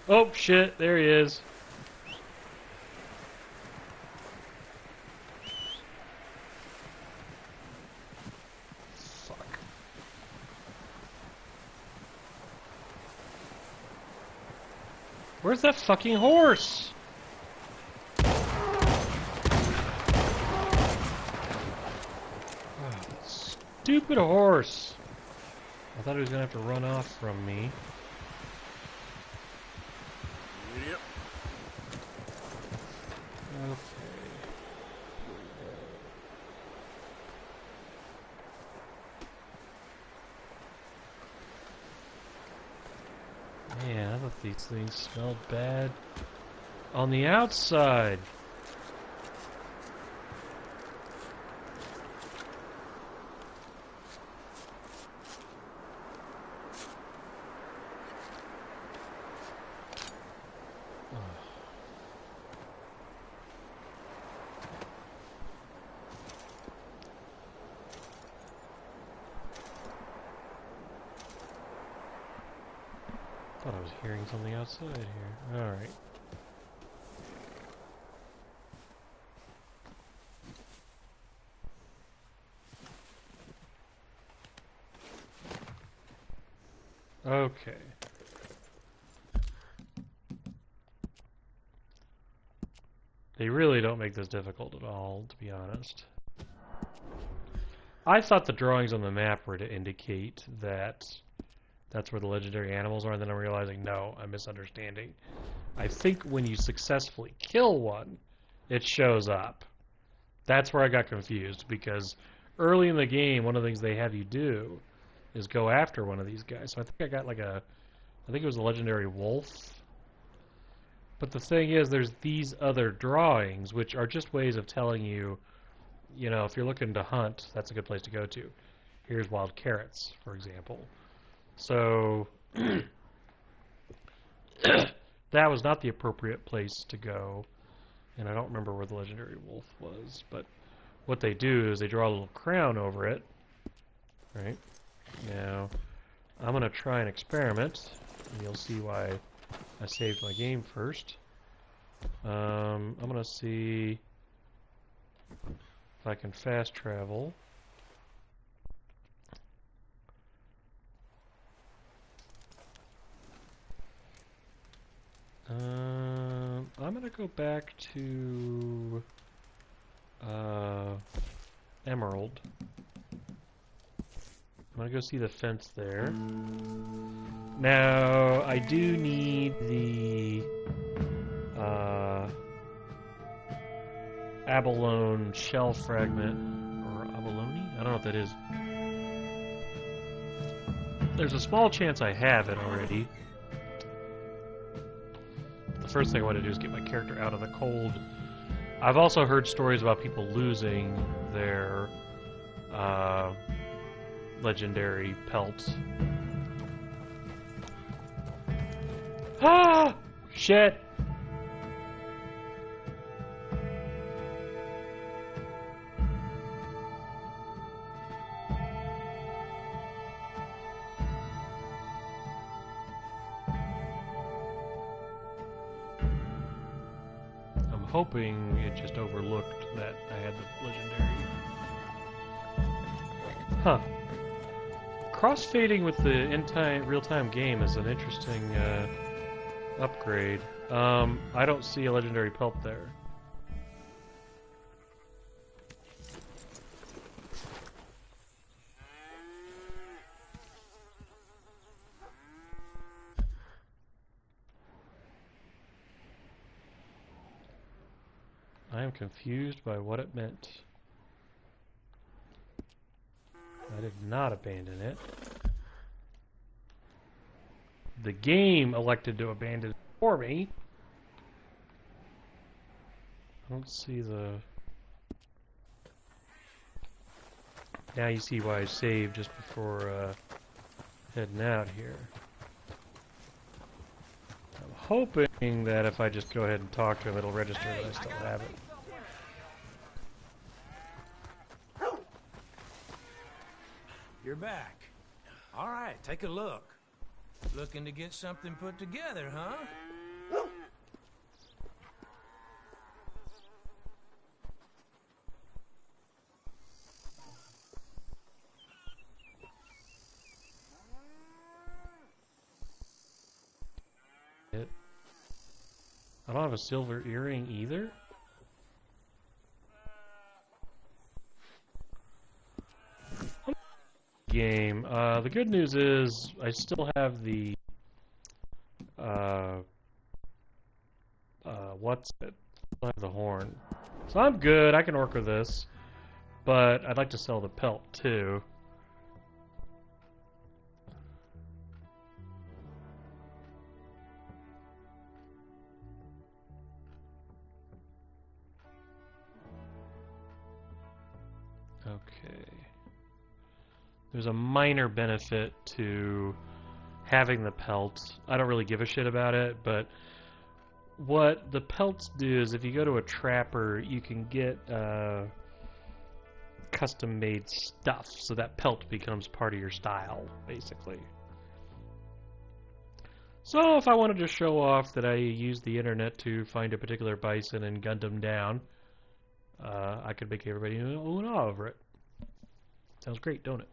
Oh, shit, there he is. Fuck. Where's that fucking horse? Stupid horse! I thought he was gonna have to run off from me. Yep. Okay. Man, I thought these things smelled bad on the outside. Thought I was hearing something outside here. Alright. Okay. They really don't make this difficult at all, to be honest. I thought the drawings on the map were to indicate that that's where the legendary animals are, and then I'm realizing, no, I'm misunderstanding. I think when you successfully kill one, it shows up. That's where I got confused, because early in the game, one of the things they have you do is go after one of these guys. So I think I got like I think it was a legendary wolf. But the thing is, there's these other drawings, which are just ways of telling you, you know, if you're looking to hunt, that's a good place to go to. Here's wild carrots, for example. So that was not the appropriate place to go, and I don't remember where the legendary wolf was, but what they do is they draw a little crown over it. Right? Now, I'm going to try an experiment, and you'll see why I saved my game first. I'm going to see if I can fast travel. I'm going to go back to emerald. I'm gonna go see the fence there. Now, I do need the abalone shell fragment, or abalone? I don't know what that is. There's a small chance I have it already. The first thing I want to do is get my character out of the cold. I've also heard stories about people losing their legendary pelts. Ah! Shit! I'm hoping it just overlooked that I had the legendary. Huh. Crossfading with the in-time, real-time game is an interesting upgrade. I don't see a legendary pelt there. I am confused by what it meant. I did not abandon it. The game elected to abandon it for me. I don't see the... Now you see why I saved just before heading out here. I'm hoping that if I just go ahead and talk to him, it'll register that I still have it. You're back. All right, take a look. Looking to get something put together, huh? I don't have a silver earring either. Game. The good news is I still have the what's it? I have the horn, so I'm good. I can work with this, but I'd like to sell the pelt too. Okay. There's a minor benefit to having the pelts. I don't really give a shit about it, but what the pelts do is if you go to a trapper, you can get custom-made stuff, so that pelt becomes part of your style, basically. So if I wanted to show off that I used the internet to find a particular bison and gunned him down, I could make everybody ooh and ah over it. Sounds great, don't it?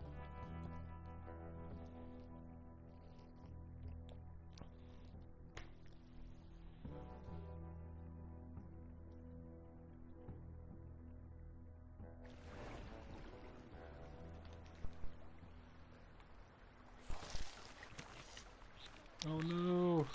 Oh no!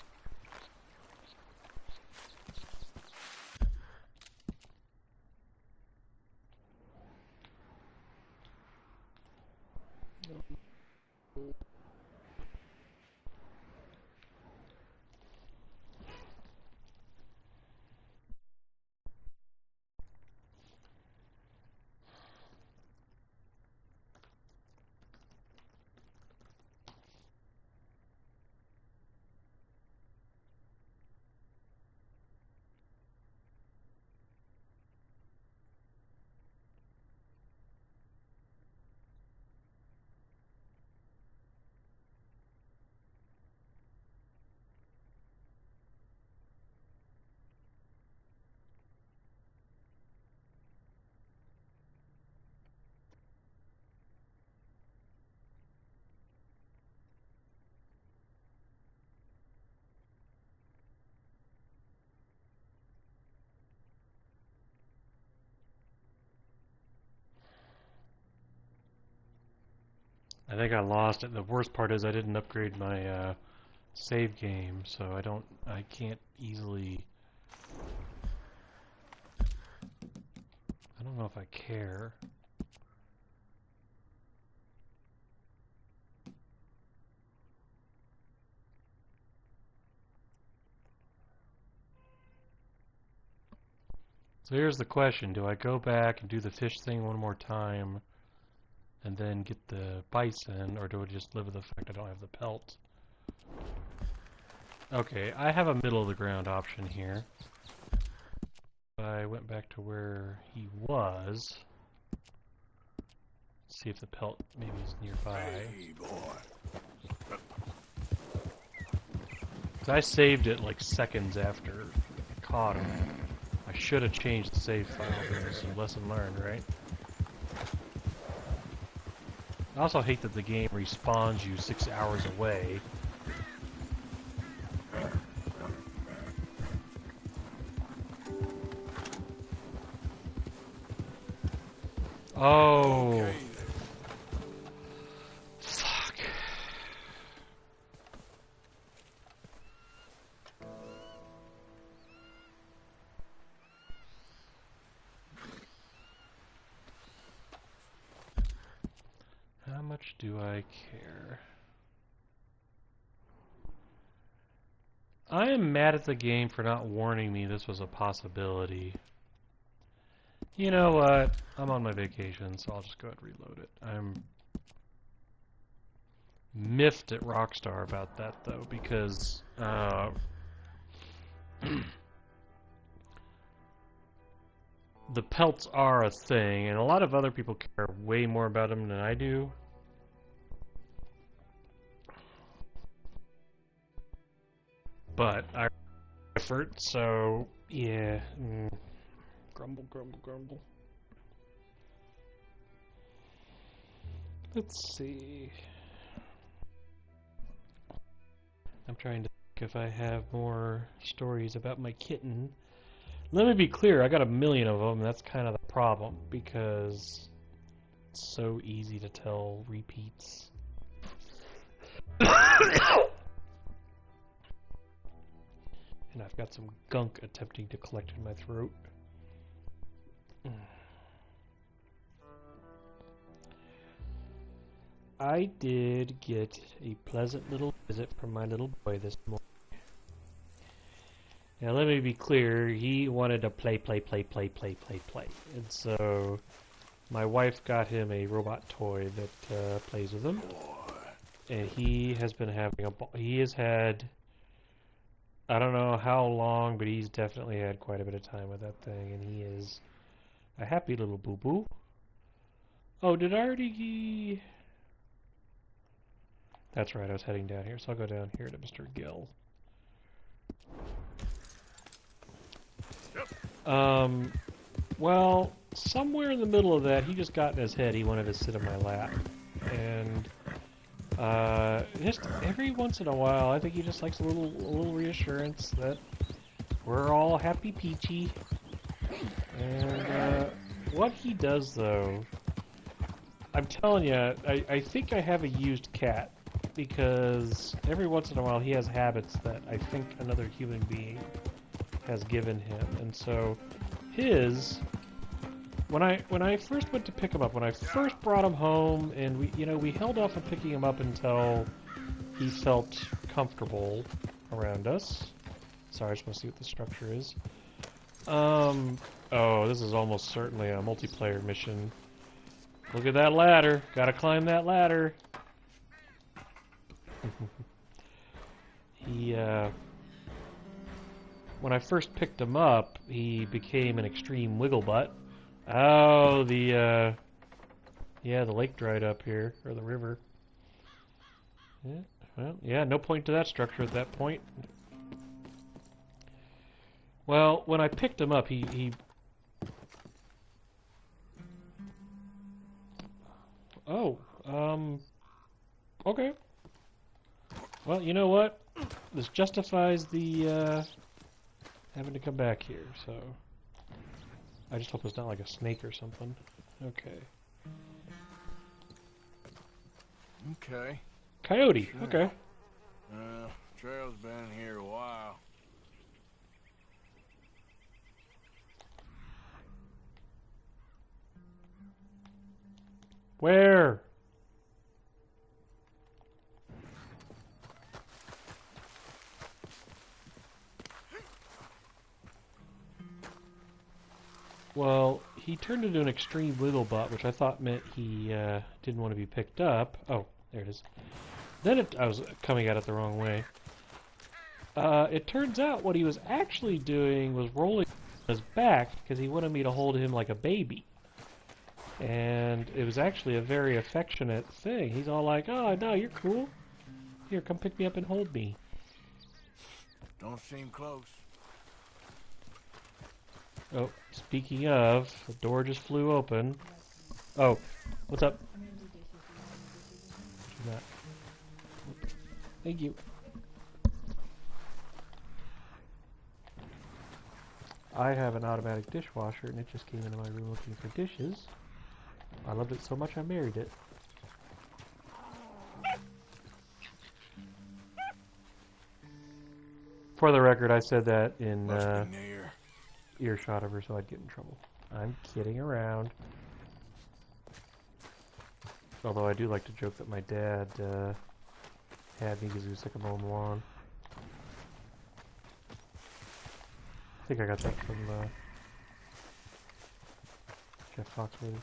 I think I lost it. The worst part is I didn't upgrade my save game, so I can't easily... I don't know if I care. So here's the question, do I go back and do the fish thing one more time and then get the bison, or do I just live with the fact I don't have the pelt? Okay, I have a middle of the ground option here. I went back to where he was. See if the pelt maybe is nearby. Hey, boy. 'Cause I saved it like seconds after I caught him. I should have changed the save file. There's a lesson learned, right? I also hate that the game respawns you 6 hours away. Oh. Okay. Fuck. How much do I care? I am mad at the game for not warning me this was a possibility. You know what? I'm on my vacation, so I'll just go ahead and reload it. I'm miffed at Rockstar about that, though, because the pelts are a thing, and a lot of other people care way more about them than I do. But I effort, so yeah. Grumble, grumble, grumble. Let's see. I'm trying to think if I have more stories about my kitten. Let me be clear, I got a million of them, and that's kind of the problem, because it's so easy to tell repeats. And I've got some gunk attempting to collect in my throat. I did get a pleasant little visit from my little boy this morning. Now let me be clear, he wanted to play. And so my wife got him a robot toy that plays with him. And he has been having a ball. He has had, I don't know how long, but he's definitely had quite a bit of time with that thing, and he is a happy little boo-boo. Oh, did I already... That's right, I was heading down here, so I'll go down here to Mr. Gill. Well, somewhere in the middle of that, he just got in his head he wanted to sit in my lap. And just every once in a while, I think he just likes a little reassurance that we're all happy peachy. And what he does, though, I'm telling you, I think I have a used cat, because every once in a while he has habits that I think another human being has given him. And so when I first went to pick him up, when I first brought him home, and we held off on picking him up until he felt comfortable around us. Sorry, I just want to see what the structure is. Oh, this is almost certainly a multiplayer mission. Look at that ladder. Gotta climb that ladder. When I first picked him up, he became an extreme wiggle butt. Oh, the lake dried up here, or the river. Yeah, well, yeah, no point to that structure at that point. Well, when I picked him up, he Oh, okay. Well, you know what? This justifies the, having to come back here, so... I just hope it's not like a snake or something. Okay. Okay. Coyote. Sure. Okay. Trail's been here a while. Where? Well, he turned into an extreme wiggle butt, which I thought meant he didn't want to be picked up. Oh, there it is. Then I was coming at it the wrong way. It turns out what he was actually doing was rolling on his back because he wanted me to hold him like a baby. And it was actually a very affectionate thing. He's all like, "Oh, no, you're cool. Here, come pick me up and hold me." Don't seem close. Oh, speaking of, the door just flew open. Oh, what's up? She's not. Thank you. I have an automatic dishwasher, and it just came into my room looking for dishes. I loved it so much I married it. For the record, I said that in Must be near. earshot of her so I'd get in trouble. I'm kidding around. Although I do like to joke that my dad had me because he was sick of mowing the lawn. I think I got that from Jeff Foxworthy.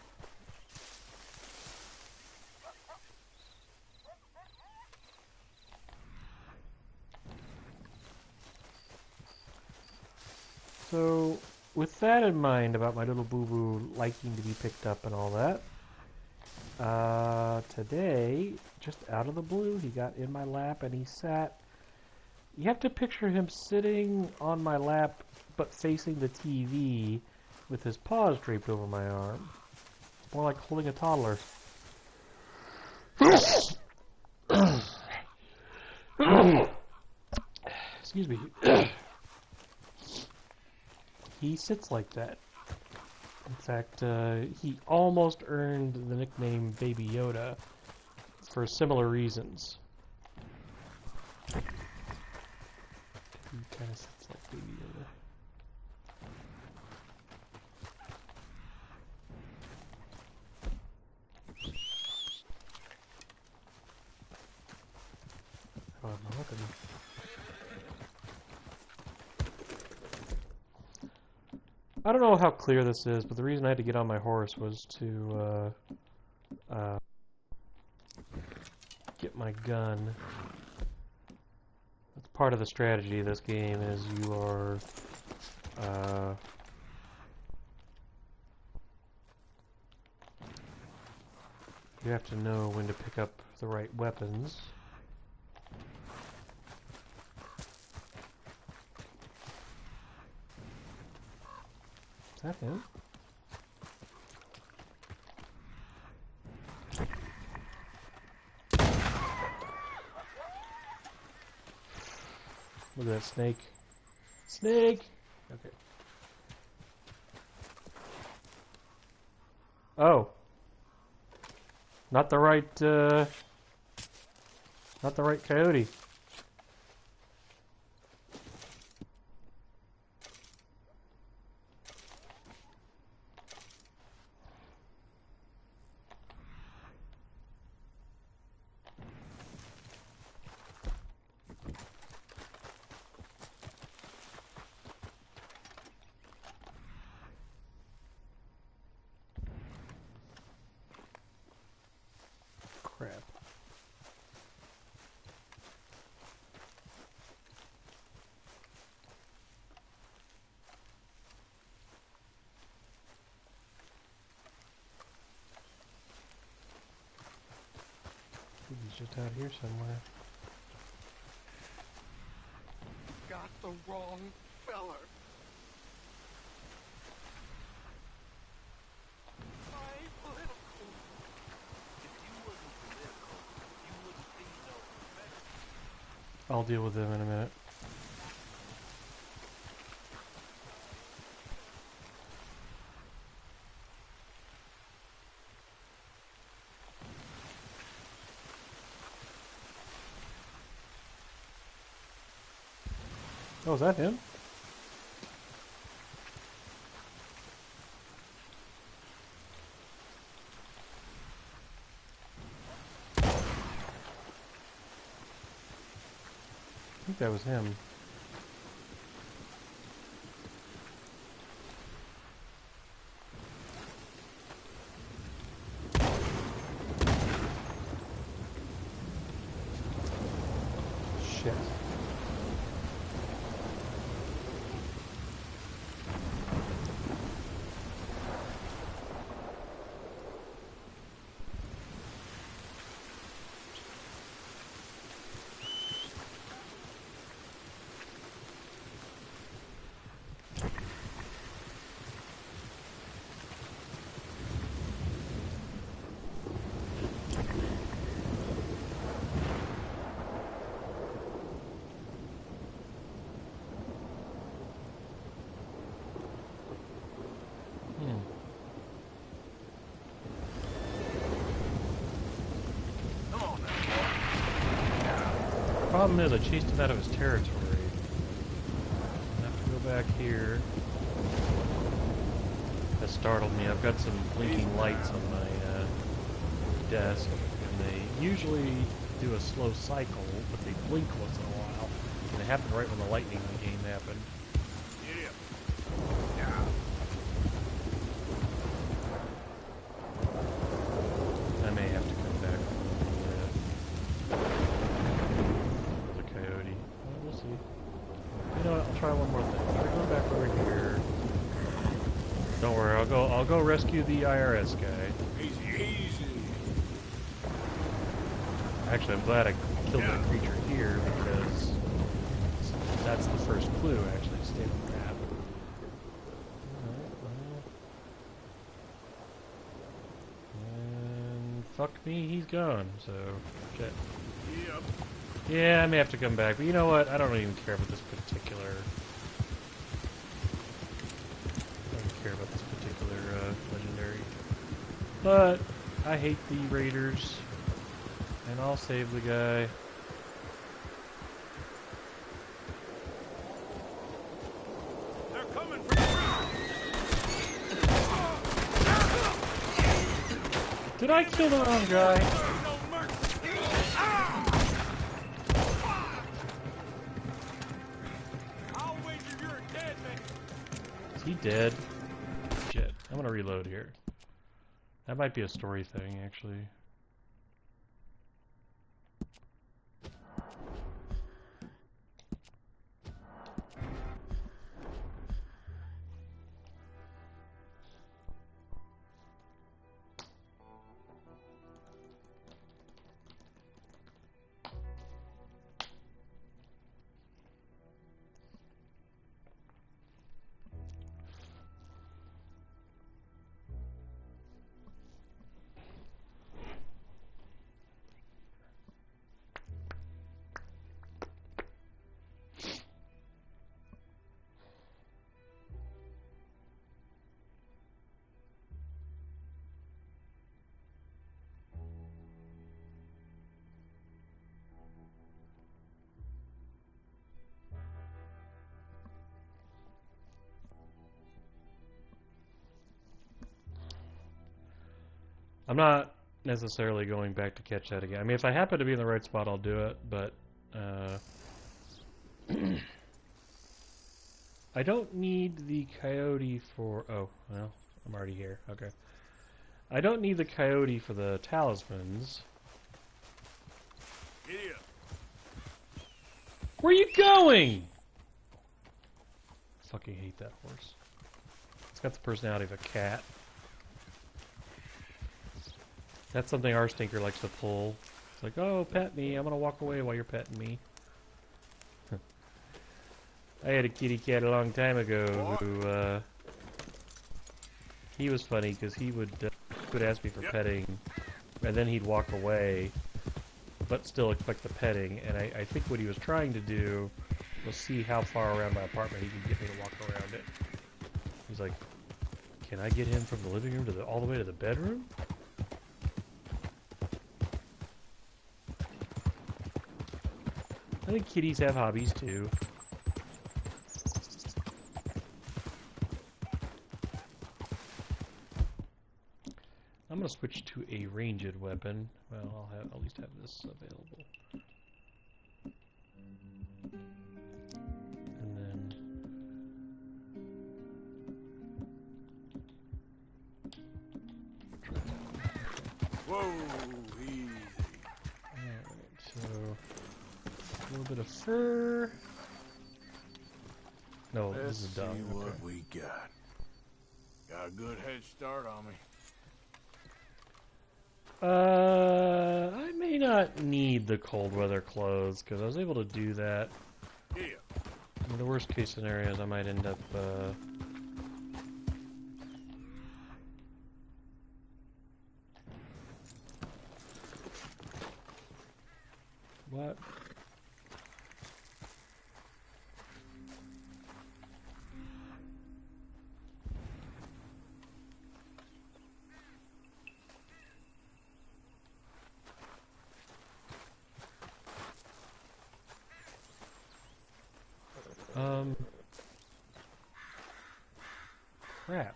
So, with that in mind about my little boo-boo liking to be picked up and all that, today, just out of the blue, he got in my lap and he sat. You have to picture him sitting on my lap but facing the TV with his paws draped over my arm. It's more like holding a toddler. Excuse me. He sits like that. In fact, he almost earned the nickname Baby Yoda for similar reasons. He kind of sits like Baby Yoda. I don't have my weapon. I don't know how clear this is, but the reason I had to get on my horse was to get my gun. That's part of the strategy of this game, is you are you have to know when to pick up the right weapons. Is that him? Look at that snake. Snake! Okay. Oh. Not the right coyote. Crap. He's just out here somewhere. Got the wrong feller. My little... If you wasn't political, you wouldn't be no better. I'll deal with him in a minute. Oh, is that him? I think that was him. Shit. Problem is, I chased him out of his territory. I have to go back here. That startled me. I've got some blinking lights on my desk, and they usually do a slow cycle, but they blink once in a while. And it happened right when the lightning game happened. I may have to come back for the coyote. Well, we'll see. You know what? I'll try one more thing. Try going back over here. Don't worry. I'll go rescue the IRS guy. Easy. Actually, I'm glad I killed that creature here because that's the first clue. Actually, stay on the map. And fuck me, he's gone. So shit. Yep. Yeah, I may have to come back, but you know what? I don't even care about this particular. I don't care about this particular legendary. But I hate the raiders, and I'll save the guy. They're coming for you. Did I kill the wrong guy? Is he dead? Shit. I'm gonna reload here. That might be a story thing, actually. I'm not necessarily going back to catch that again. I mean, if I happen to be in the right spot, I'll do it, but I don't need the coyote for... Oh, well, I'm already here. Okay. I don't need the coyote for the talismans. Yeah. Where are you going? I fucking hate that horse. It's got the personality of a cat. That's something our stinker likes to pull. It's like, oh, pet me. I'm going to walk away while you're petting me. I had a kitty cat a long time ago who, he was funny because he would ask me for petting, and then he'd walk away, but still expect the petting, and I think what he was trying to do was see how far around my apartment he could get me to walk around it. He's like, can I get him from the living room to all the way to the bedroom? I think kitties have hobbies too. I'm gonna switch to a ranged weapon. Well, I'll at least have this available. And then Whoa, easy. alright, so a little bit of fur. No, Let's this is see dung. what Okay. we got. Got a good head start on me. I may not need the cold weather clothes because I was able to do that. Yeah. In the worst case scenarios, I might end up. What? Crap.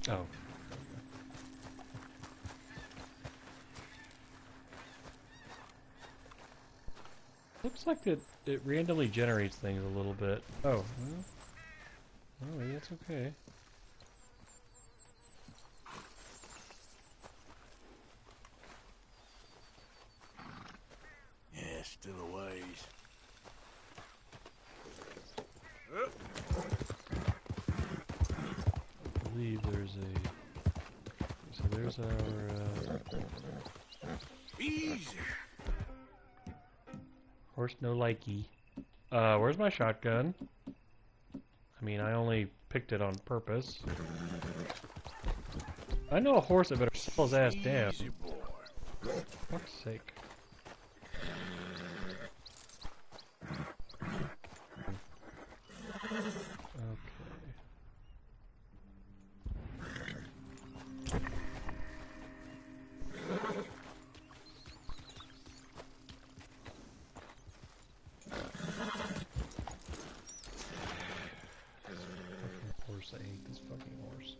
Oh. Looks like it randomly generates things a little bit. Oh. Well, oh, maybe that's okay. Yeah, still a ways. I believe there's a. So there's our Easy. horse no likey. Where's my shotgun? I mean, I only picked it on purpose. I know a horse that better slow his ass down. Easy, boy. For fuck's sake. Okay. Horse, I hate this fucking horse.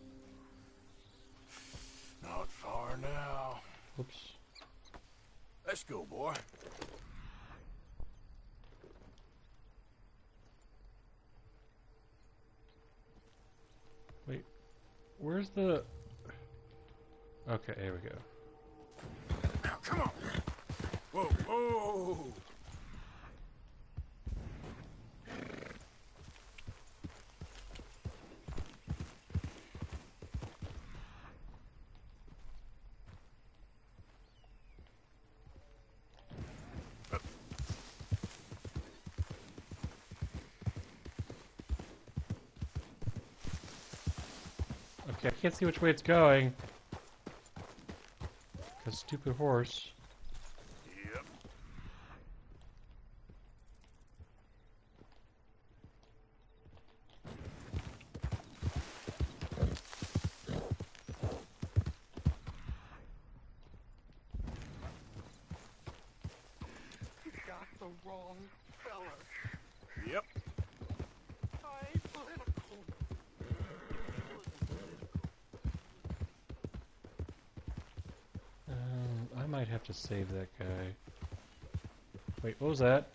Not far now. Whoops. Let's go, boy. Wait. Where's the... Okay, here we go. Now, come on. Whoa, whoa. Okay, I can't see which way it's going. Cause stupid horse. Yep. You got the wrong fella. Yep. I ain't political. I might have to save that guy. Wait, what was that?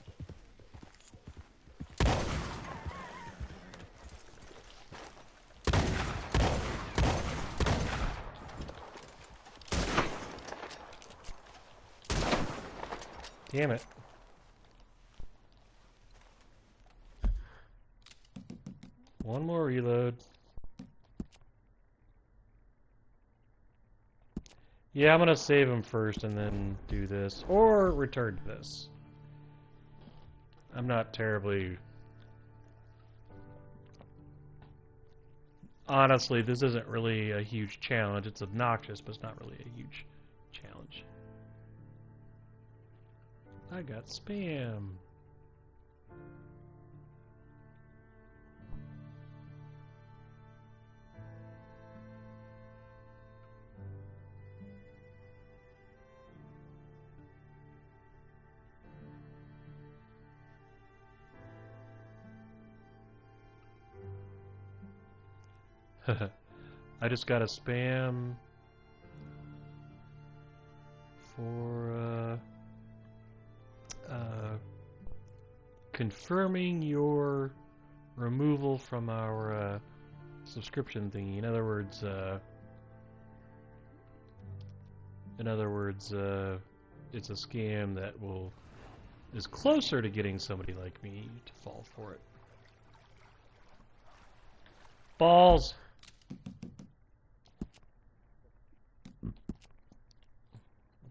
Damn it. One more reload. Yeah, I'm gonna save him first and then do this. Or return to this. I'm not terribly... Honestly, this isn't really a huge challenge. It's obnoxious, but it's not really a huge challenge. I got spam. I just got a spam for confirming your removal from our subscription thingy. In other words, it's a scam that is closer to getting somebody like me to fall for it. Balls!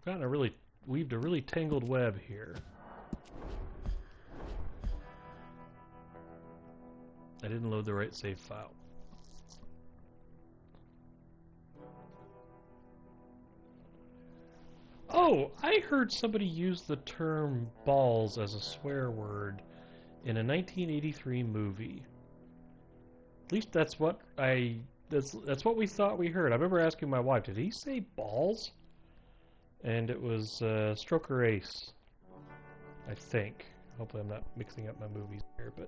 I've weaved a really tangled web here. I didn't load the right save file. Oh, I heard somebody use the term balls as a swear word in a 1983 movie. At least that's what that's what we thought we heard. I remember asking my wife, did he say balls? And it was Stroker Ace, I think. Hopefully I'm not mixing up my movies here, but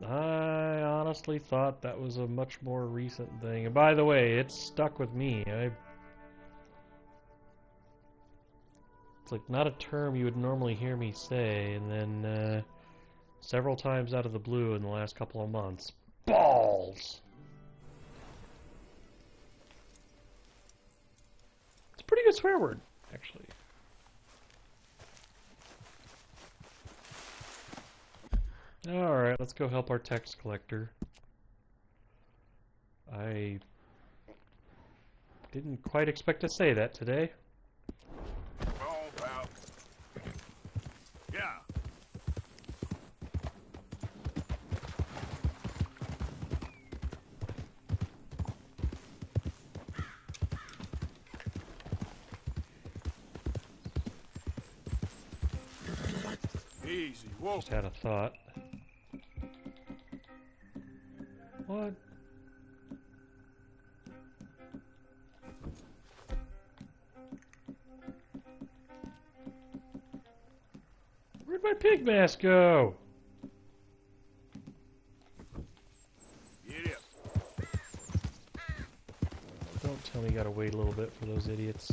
I honestly thought that was a much more recent thing. And by the way, it's stuck with me. It's like not a term you would normally hear me say, and then several times out of the blue in the last couple of months. Balls! It's a pretty good swear word, actually. Alright, let's go help our tax collector. I didn't quite expect to say that today. Oh, pal. Yeah. Easy. Whoa. Just had a thought. What? Where'd my pig mask go? Get up. Don't tell me you gotta wait a little bit for those idiots.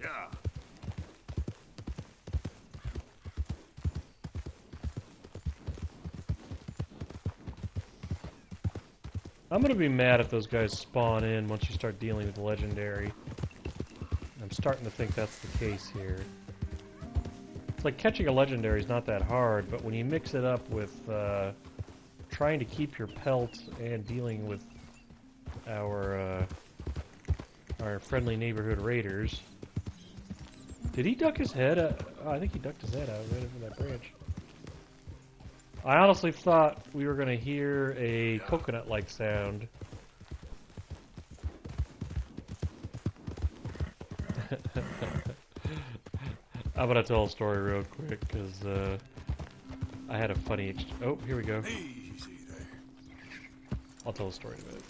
Yeah. I'm gonna be mad if those guys spawn in once you start dealing with the legendary. I'm starting to think that's the case here. It's like catching a legendary is not that hard, but when you mix it up with trying to keep your pelt and dealing with our friendly neighborhood raiders. Did he duck his head? Oh, I think he ducked his head out right over that branch. I honestly thought we were going to hear a coconut-like sound. I'm going to tell a story real quick, because I had a funny oh, here we go. Easy there. I'll tell a story in a minute.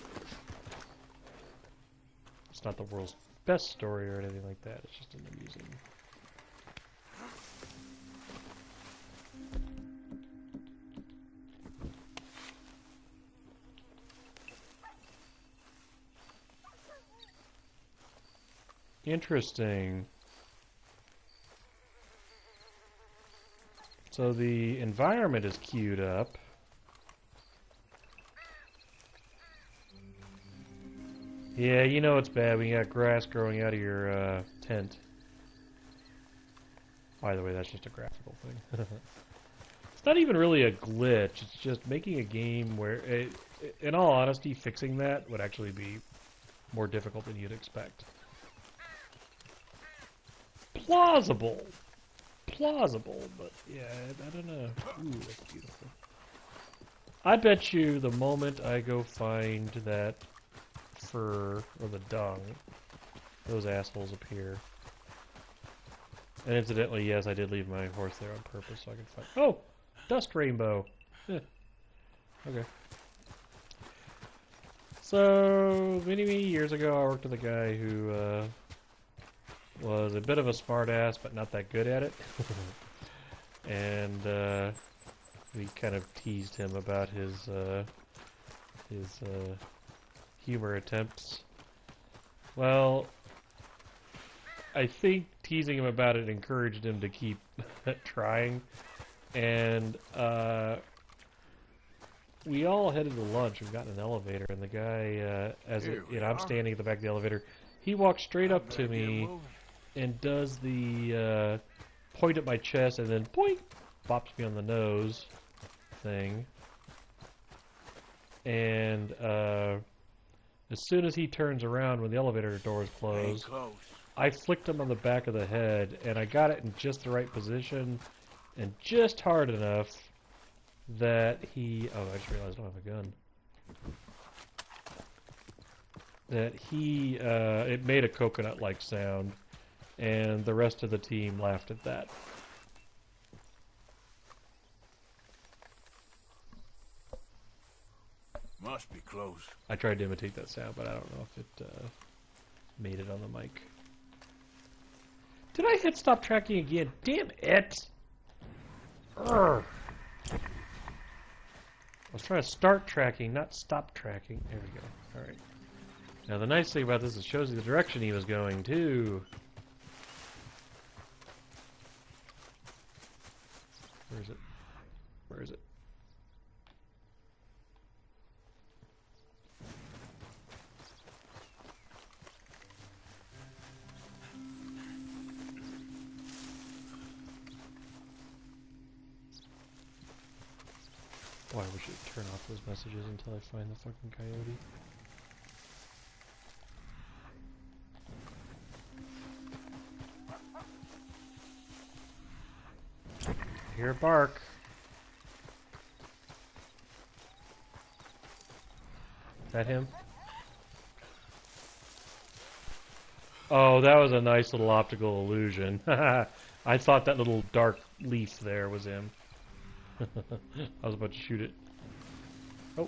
It's not the world's best story or anything like that. It's just an amusing. Interesting. So the environment is queued up. Yeah, you know it's bad when you got grass growing out of your tent. By the way, that's just a graphical thing. It's not even really a glitch, it's just making a game where, in all honesty, fixing that would actually be more difficult than you'd expect. Plausible, but yeah, I don't know. Ooh, that's beautiful. I bet you the moment I go find that fur, or the dung, those assholes appear. And incidentally, yes, I did leave my horse there on purpose so I could find... Oh! Dust rainbow! Eh. Okay. So, many years ago, I worked with a guy who, was a bit of a smartass, but not that good at it. and we kind of teased him about his humor attempts. Well, I think teasing him about it encouraged him to keep trying, and we all headed to lunch. We've got an elevator, and the guy, I'm standing at the back of the elevator. He walks straight up to me and does the point at my chest, and then boink, bops me on the nose thing. And as soon as he turns around when the elevator doors close, I flicked him on the back of the head, and I got it in just the right position and just hard enough that he... Oh, I just realized I don't have a gun. That he... it made a coconut-like sound, and the rest of the team laughed at that. Must be close. I tried to imitate that sound, but I don't know if it made it on the mic. Did I hit stop tracking again? Damn it! Urgh. I was trying to start tracking, not stop tracking. There we go. Alright. Now the nice thing about this is it shows you the direction he was going, too. Where is it? Where is it? Boy, I wish I'd turn off those messages until I find the fucking coyote. I hear a bark. Is that him? Oh, that was a nice little optical illusion. I thought that little dark leaf there was him. I was about to shoot it. Oh.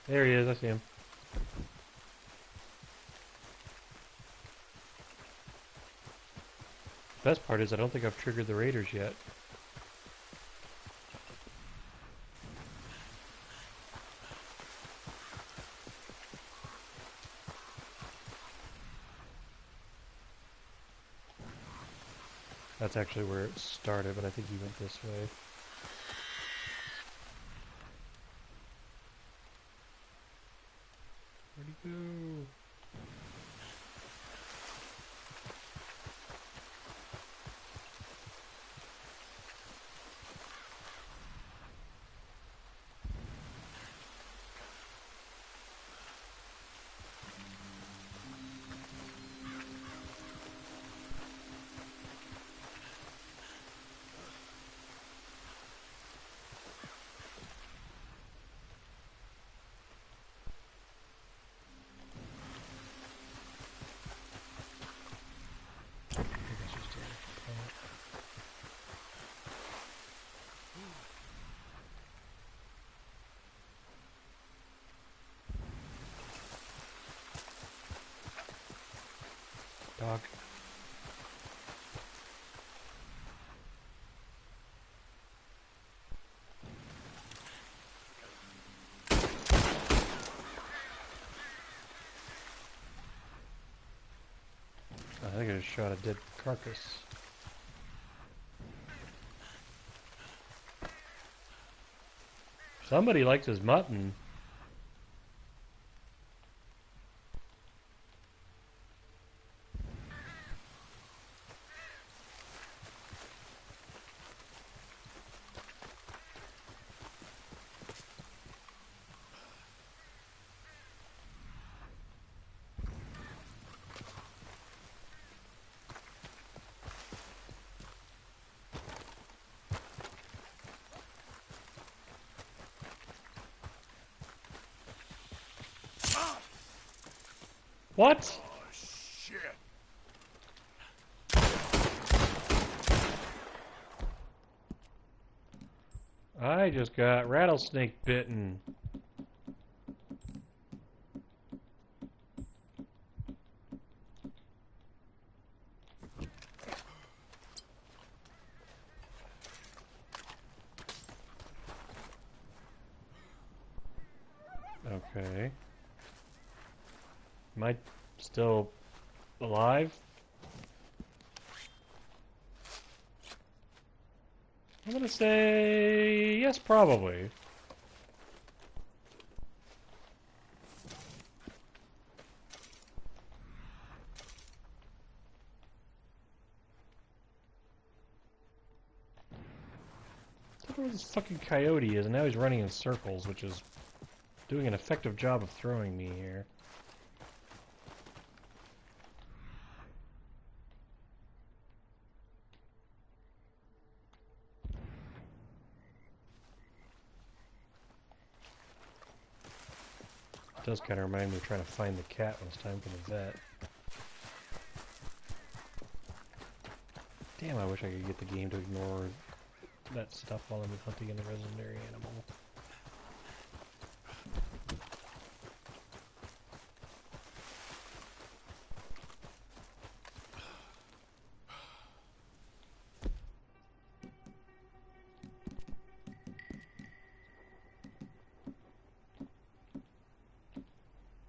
There he is, I see him. Best part is I don't think I've triggered the raiders yet. That's actually where it started, but I think he went this way. Where'd he go? Dog. I think I just shot a dead carcass. Somebody likes his mutton. What? Oh, shit. I just got rattlesnake bitten. Okay. Am I still alive? I'm gonna say yes, probably. I don't know where this fucking coyote is, and now he's running in circles, which is doing an effective job of throwing me here. It does kind of remind me of trying to find the cat when it's time for the vet. Damn, I wish I could get the game to ignore that stuff while I'm hunting in the legendary animal.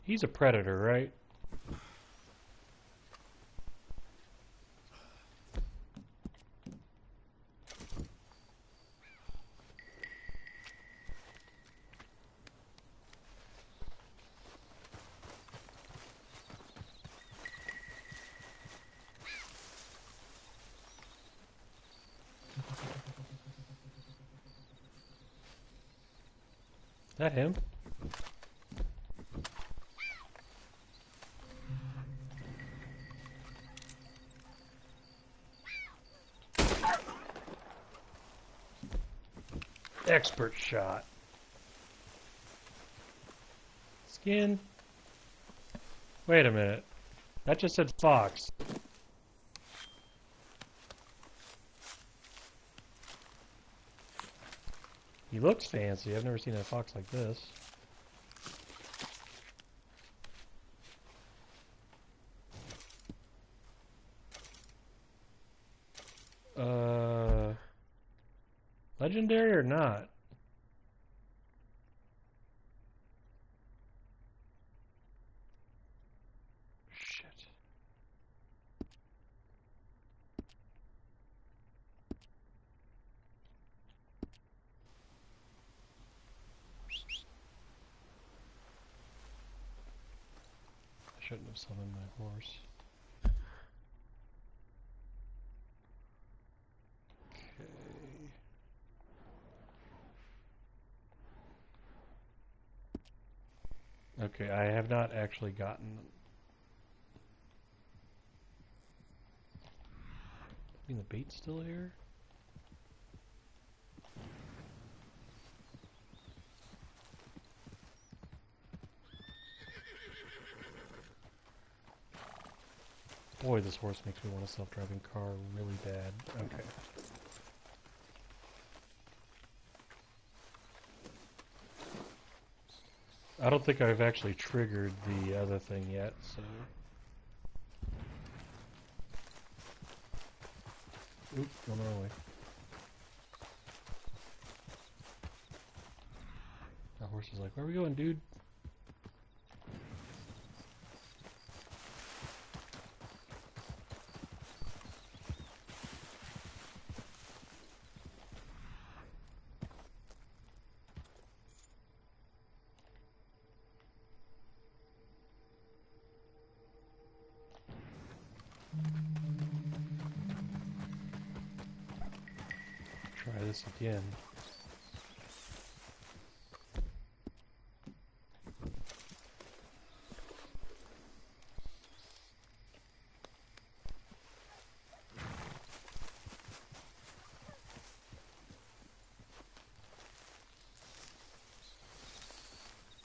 He's a predator, right? Is that him? Expert shot. Skin. Wait a minute. That just said fox. He looks fancy. I've never seen a fox like this. Legendary or not? Shit. I shouldn't have summoned my horse. Okay, I have not actually gotten... I mean, the bait's still here? Boy, this horse makes me want a self-driving car really bad. Okay. I don't think I've actually triggered the other thing yet, so... Oop, going the wrong way. That horse is like, where are we going, dude? Try this again.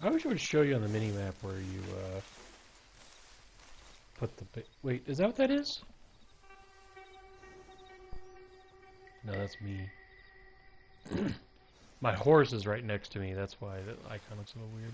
I wish it would show you on the mini-map where you put the... Wait, is that what that is? No, that's me. My horse is right next to me, that's why that icon looks a little weird.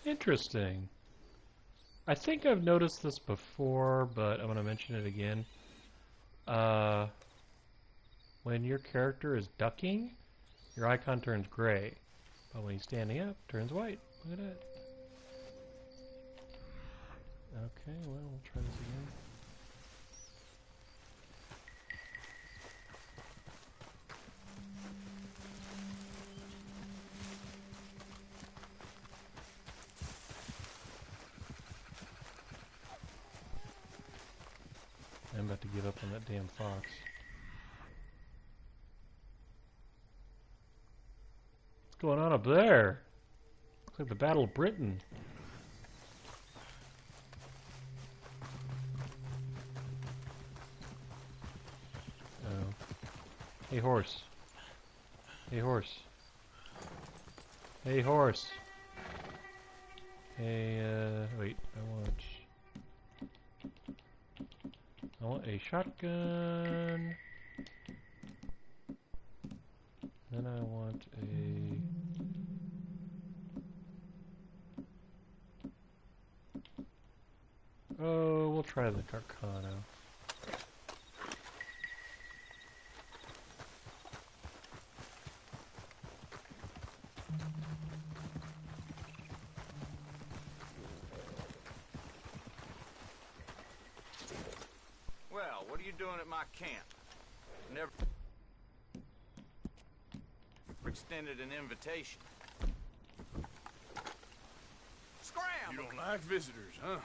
Interesting. I think I've noticed this before, but I'm going to mention it again. When your character is ducking, your icon turns gray. But when he's standing up, it turns white. Look at that. Okay, well, we'll try this again. I'm about to give up on that damn fox. What's going on up there? Looks like the Battle of Britain. Oh. Hey, horse. Hey, horse. Hey, horse. Hey, wait, I want a shotgun. Then I want a... Oh, we'll try the Carcano. Well, what are you doing at my camp? Never extended an invitation. Scram! You don't like visitors, huh?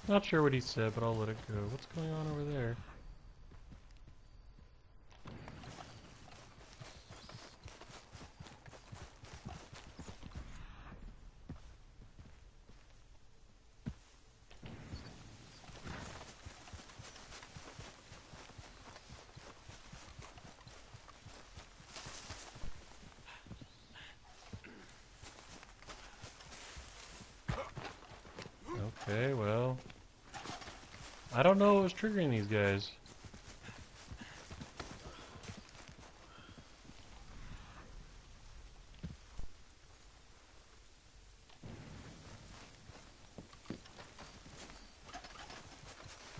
Not sure what he said, but I'll let it go. What's going on over there? Okay, well... I don't know what was triggering these guys.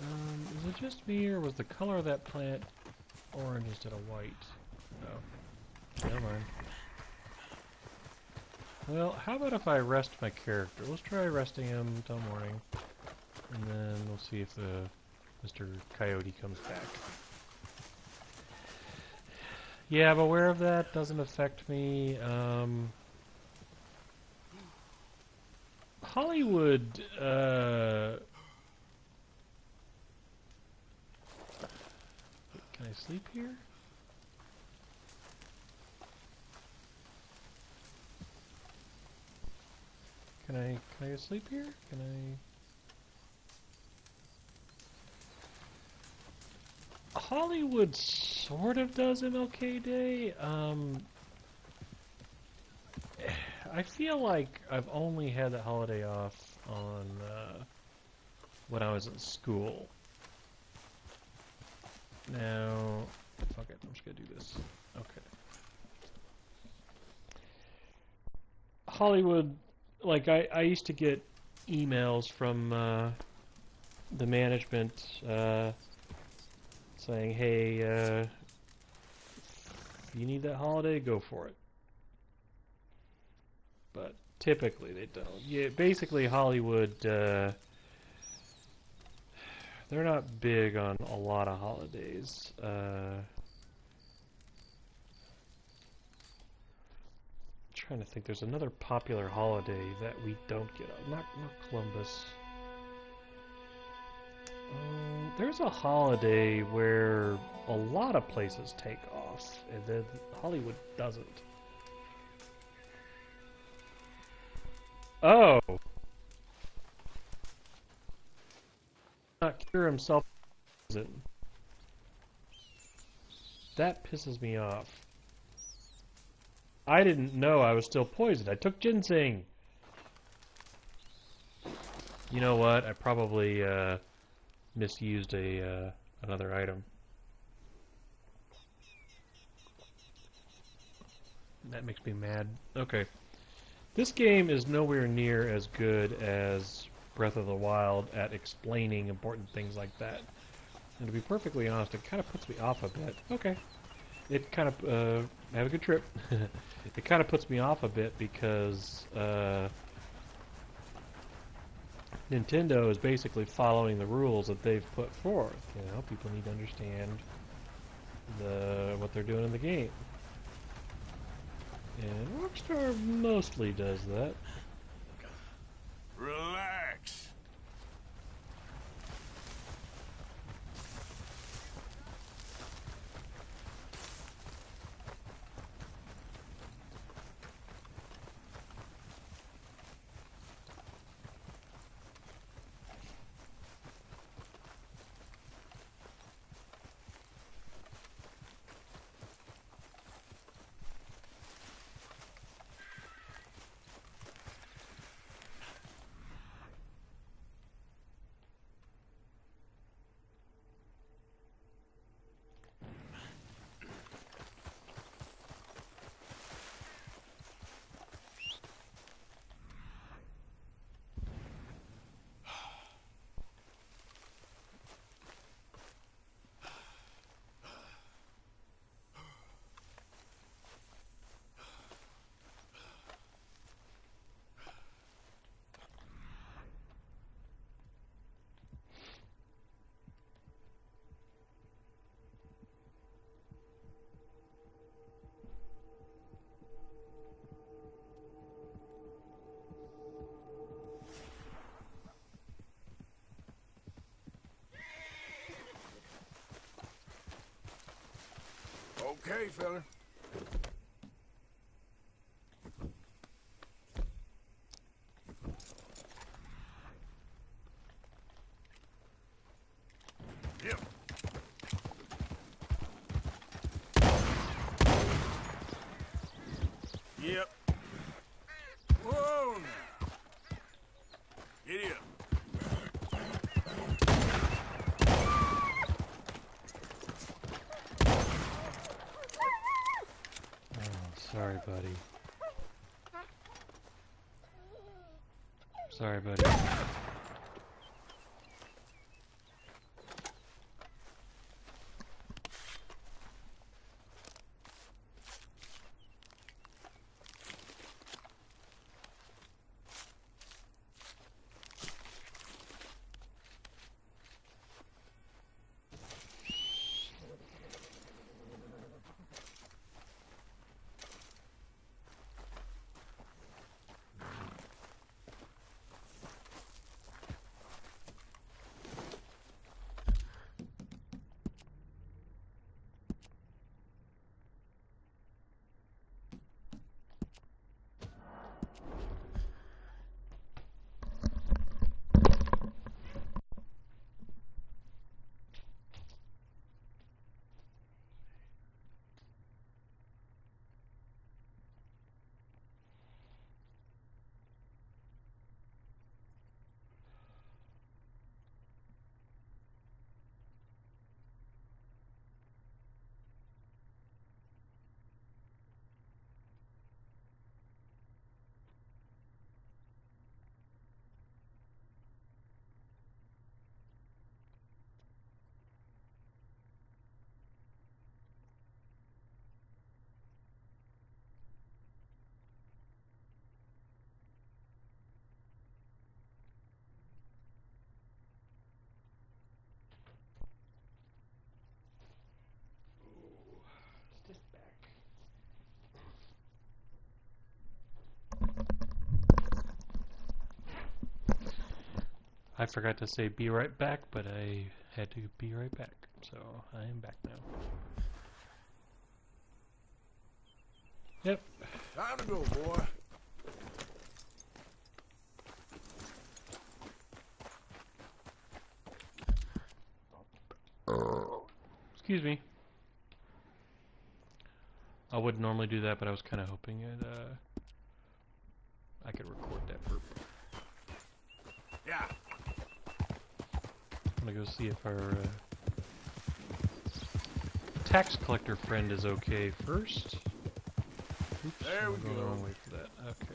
Is it just me, or was the color of that plant orange instead of white? No. Never mind. Well, how about if I rest my character? Let's try resting him until morning. And then we'll see if the Mr. Coyote comes back. Yeah, I'm aware of that. Doesn't affect me. Hollywood, can I sleep here? Can I sleep here? Can I... Hollywood sort of does MLK Day. I feel like I've only had that holiday off on when I was in school. Now, fuck it, I'm just gonna do this. Okay. Hollywood, like I used to get emails from the management saying, hey, if you need that holiday, go for it. But typically they don't. Yeah, basically Hollywood, they're not big on a lot of holidays. Trying to think, there's another popular holiday that we don't get. Not Columbus. There's a holiday where a lot of places take off, and then Hollywood doesn't. Oh! Not cure himself. That pisses me off. I didn't know I was still poisoned. I took ginseng. You know what? I probably misused another item. That makes me mad. Okay. This game is nowhere near as good as Breath of the Wild at explaining important things like that. And to be perfectly honest, it kind of puts me off a bit. Okay. It kind of, have a good trip. It kind of puts me off a bit because, Nintendo is basically following the rules that they've put forth. You know, people need to understand what they're doing in the game. And Rockstar mostly does that. Relax. Okay, fella. Yep. Yep. Whoa now. Giddy up. Sorry, buddy. Sorry, buddy. I forgot to say be right back, but I had to be right back. So I am back now. Yep. Time to go, boy. Excuse me. I would normally do that, but I was kind of hoping I could record that burp. Yeah. I'm gonna go see if our tax collector friend is okay first. Oops, There we I'm going the go. wrong way for that. Okay.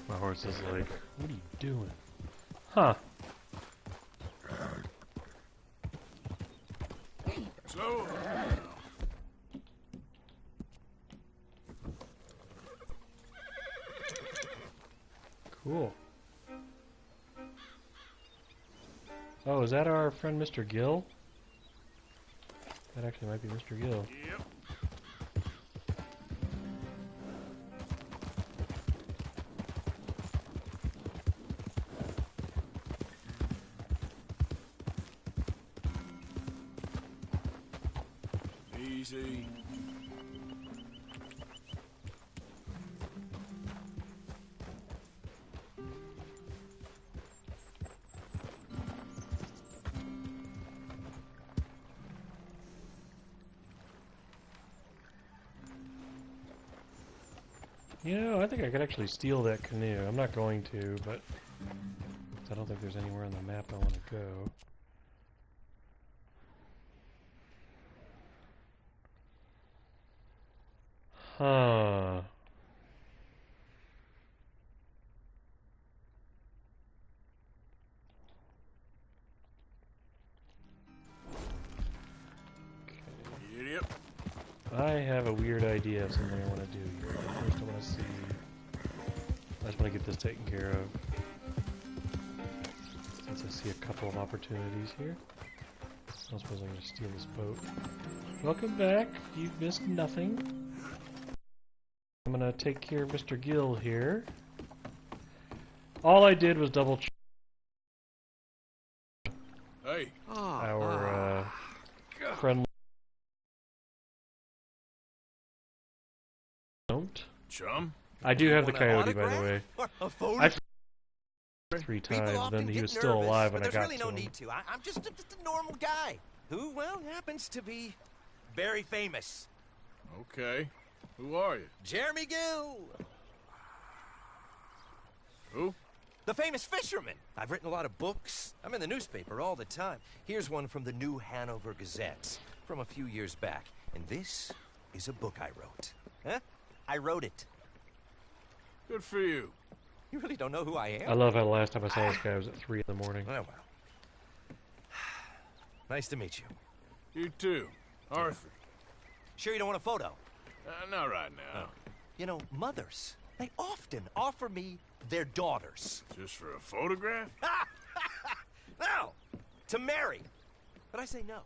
My horse is like, what are you doing? Huh. Slow. Cool. Oh, is that our friend Mr. Gill? That actually might be Mr. Gill. Yep. Easy. You know, I think I could actually steal that canoe. I'm not going to, but I don't think there's anywhere on the map I want to go. Huh. Idiot. I have a weird idea of something I want to do here. First I want to see... I just want to get this taken care of. Since I see a couple of opportunities here. I don't suppose I'm going to steal this boat. Welcome back. You've missed nothing. I'm going to take care of Mr. Gill here. All I did was double check Hey. our friendly... Don't. Chum. I do have the Want an coyote, by the autograph? way. Or a photo? I've 3 People times, often then he get was still nervous, alive but when I there's got really to no him. need to. I'm just a normal guy who, well, happens to be very famous. Okay. Who are you? Jeremy Gill, Who? the famous fisherman. I've written a lot of books. I'm in the newspaper all the time. Here's one from the New Hanover Gazette from a few years back. And this is a book I wrote. Huh? I wrote it. Good for you. You really don't know who I am? I love how the last time I saw this guy was at 3 in the morning. Oh, well. Nice to meet you. You too. Arthur. Sure you don't want a photo? Not right now. You know, mothers, they often offer me their daughters. Just for a photograph? No! To marry. But I say no.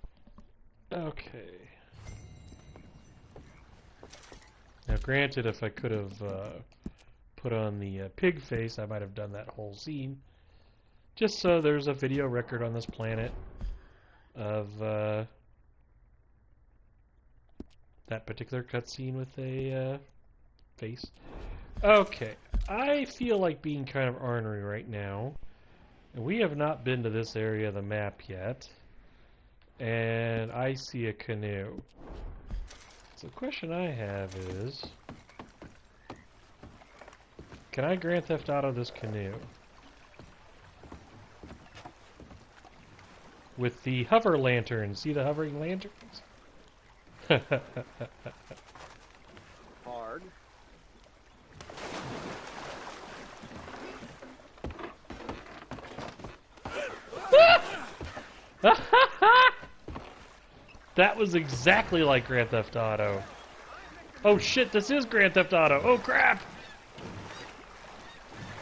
Okay. Now, granted, if I could have put on the pig face, I might have done that whole scene. Just so there's a video record on this planet of that particular cutscene with a face. Okay, I feel like being kind of ornery right now. And we have not been to this area of the map yet. And I see a canoe. So the question I have is, can I Grand Theft Auto this canoe? With the hover lanterns. See the hovering lanterns? Hard. That was exactly like Grand Theft Auto. Oh shit, this is Grand Theft Auto. Oh crap!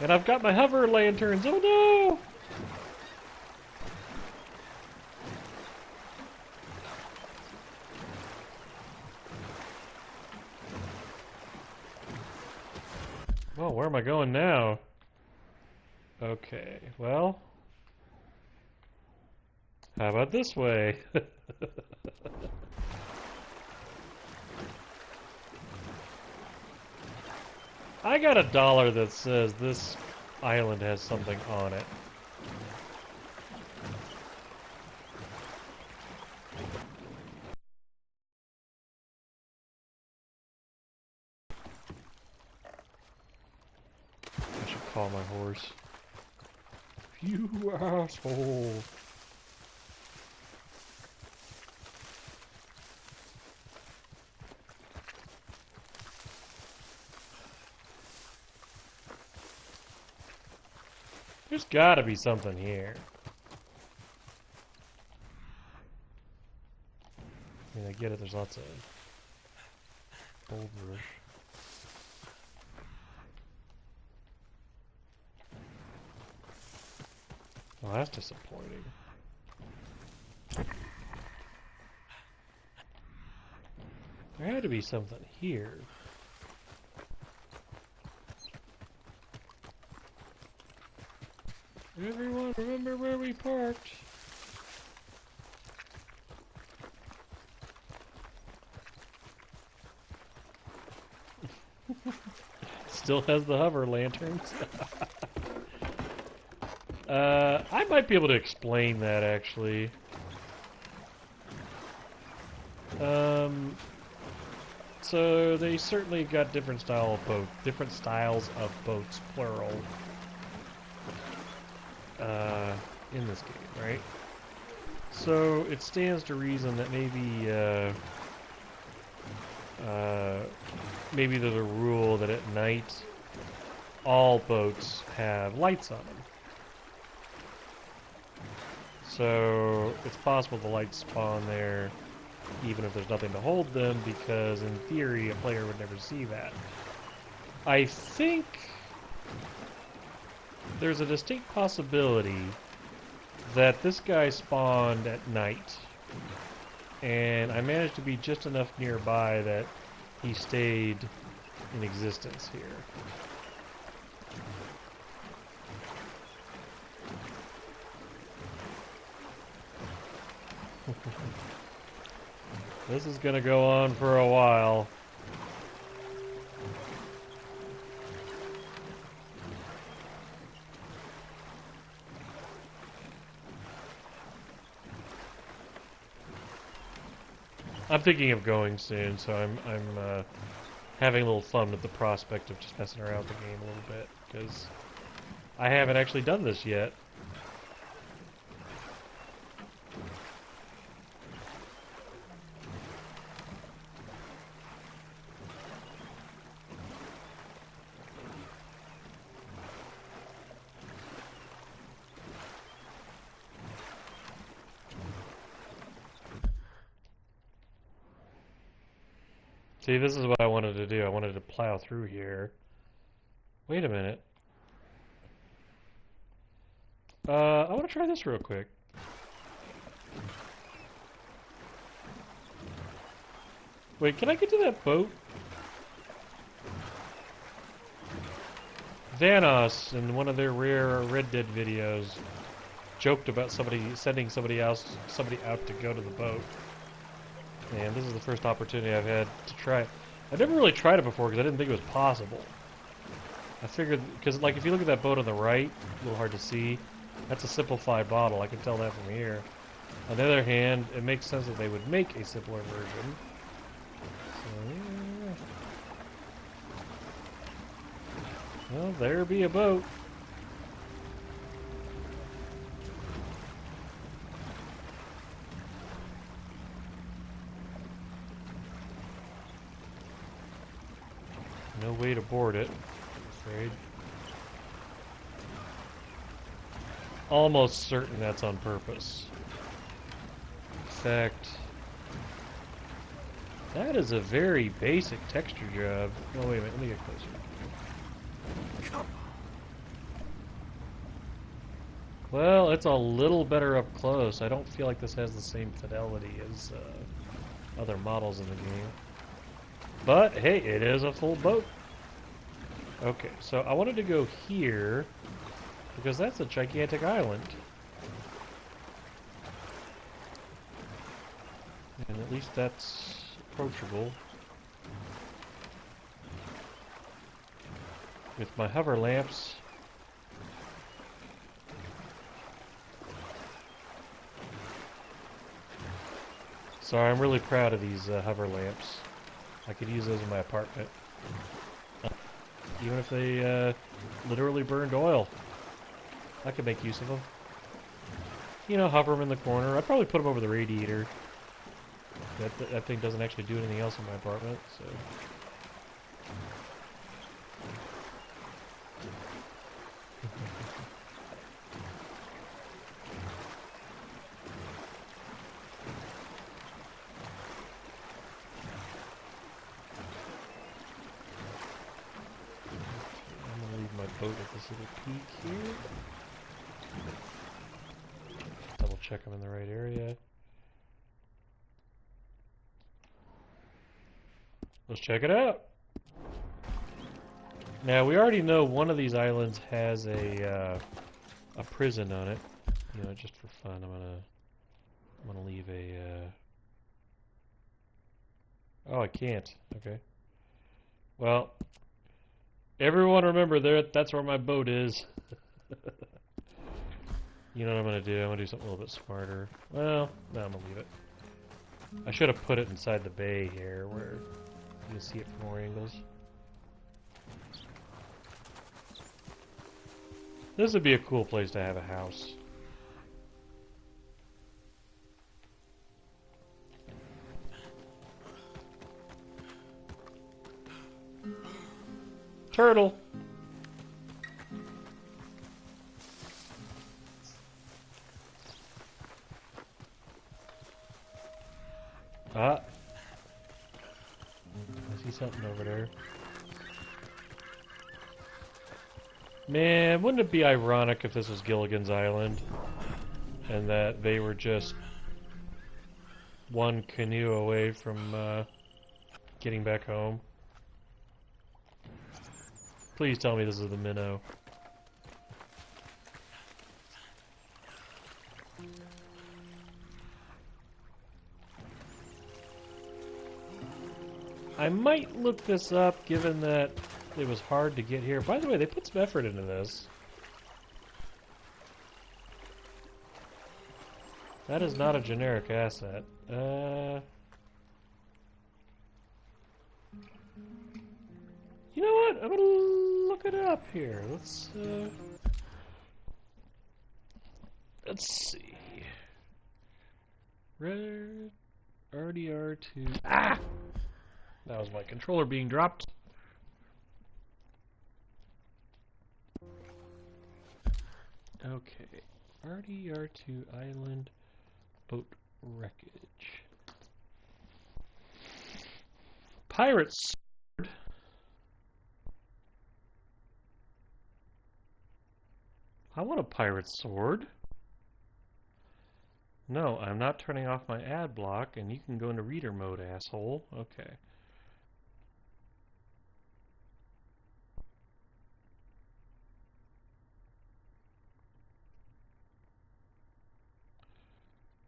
And I've got my hover lanterns. Oh no! Oh, where am I going now? Okay, well... How about this way? I got $1 that says this island has something on it. I should call my horse. You asshole. There's gotta be something here. I mean, I get it, there's lots of boulders. Well, that's disappointing. There had to be something here. Everyone, remember where we parked? Still has the hover lanterns. I might be able to explain that actually. So they certainly got different styles of boats, plural. In this game, right? So it stands to reason that maybe there's a rule that at night all boats have lights on them. So it's possible the lights spawn there even if there's nothing to hold them, because in theory a player would never see that. I think there's a distinct possibility that this guy spawned at night, and I managed to be just enough nearby that he stayed in existence here. This is gonna go on for a while. I'm thinking of going soon, so I'm having a little fun with the prospect of just messing around with the game a little bit, because I haven't actually done this yet. See, this is what I wanted to do. I wanted to plow through here. Wait a minute. I want to try this real quick. Wait, can I get to that boat? Vanos, in one of their rare Red Dead videos, joked about sending somebody out to go to the boat. And this is the first opportunity I've had to try it. I've never really tried it before because I didn't think it was possible. I figured, because like if you look at that boat on the right, a little hard to see, that's a simplified model. I can tell that from here. On the other hand, it makes sense that they would make a simpler version. So, yeah. Well, there be a boat. No way to board it, I'm afraid. Almost certain that's on purpose. In fact, that is a very basic texture job. Oh, wait a minute, let me get closer. Well, it's a little better up close. I don't feel like this has the same fidelity as other models in the game. But, hey, it is a full boat. Okay, so I wanted to go here, because that's a gigantic island. And at least that's approachable. With my hover lamps. Sorry, I'm really proud of these hover lamps. I could use those in my apartment. Even if they literally burned oil. I could make use of them. You know, hover them in the corner. I'd probably put them over the radiator. That thing doesn't actually do anything else in my apartment, so... boat at this little peak here. Double check I'm in the right area. Let's check it out. Now we already know one of these islands has a prison on it. You know, just for fun, I'm gonna leave a. Oh, I can't. Okay. Well. Everyone remember that's where my boat is. You know what I'm going to do? I'm going to do something a little bit smarter. Well, no, I'm going to leave it. I should have put it inside the bay here where you can see it from more angles. This would be a cool place to have a house. Turtle. Ah. I see something over there. Man, wouldn't it be ironic if this was Gilligan's Island and that they were just one canoe away from getting back home? Please tell me this is the minnow. I might look this up, given that it was hard to get here. By the way, they put some effort into this. That is not a generic asset. You know what? I'm gonna look it up here. Let's see. Red rdr2. Ah! That was my controller being dropped. Okay. rdr2 island boat wreckage. Pirate sword. I want a pirate sword. No, I'm not turning off my ad block, and you can go into reader mode, asshole. Okay.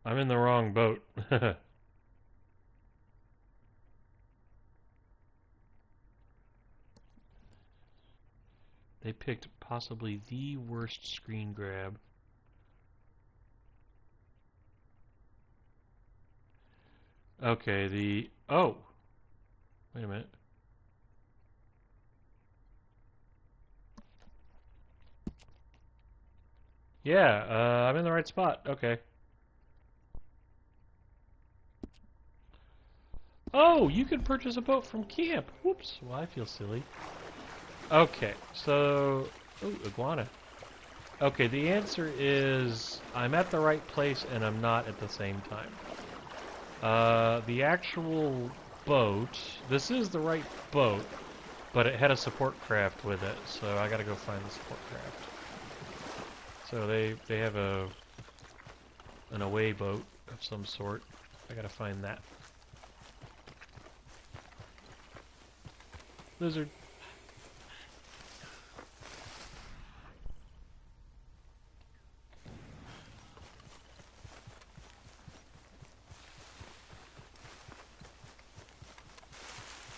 I'm in the wrong boat. They picked possibly the worst screen grab. Okay, the... Oh! Wait a minute. Yeah, I'm in the right spot. Okay. Oh, you can purchase a boat from camp. Whoops. Well, I feel silly. Okay, so... Ooh, iguana. Okay, the answer is I'm at the right place and I'm not at the same time. The actual boat... This is the right boat, but it had a support craft with it, so I gotta go find the support craft. So they have an away boat of some sort. I gotta find that. Lizard.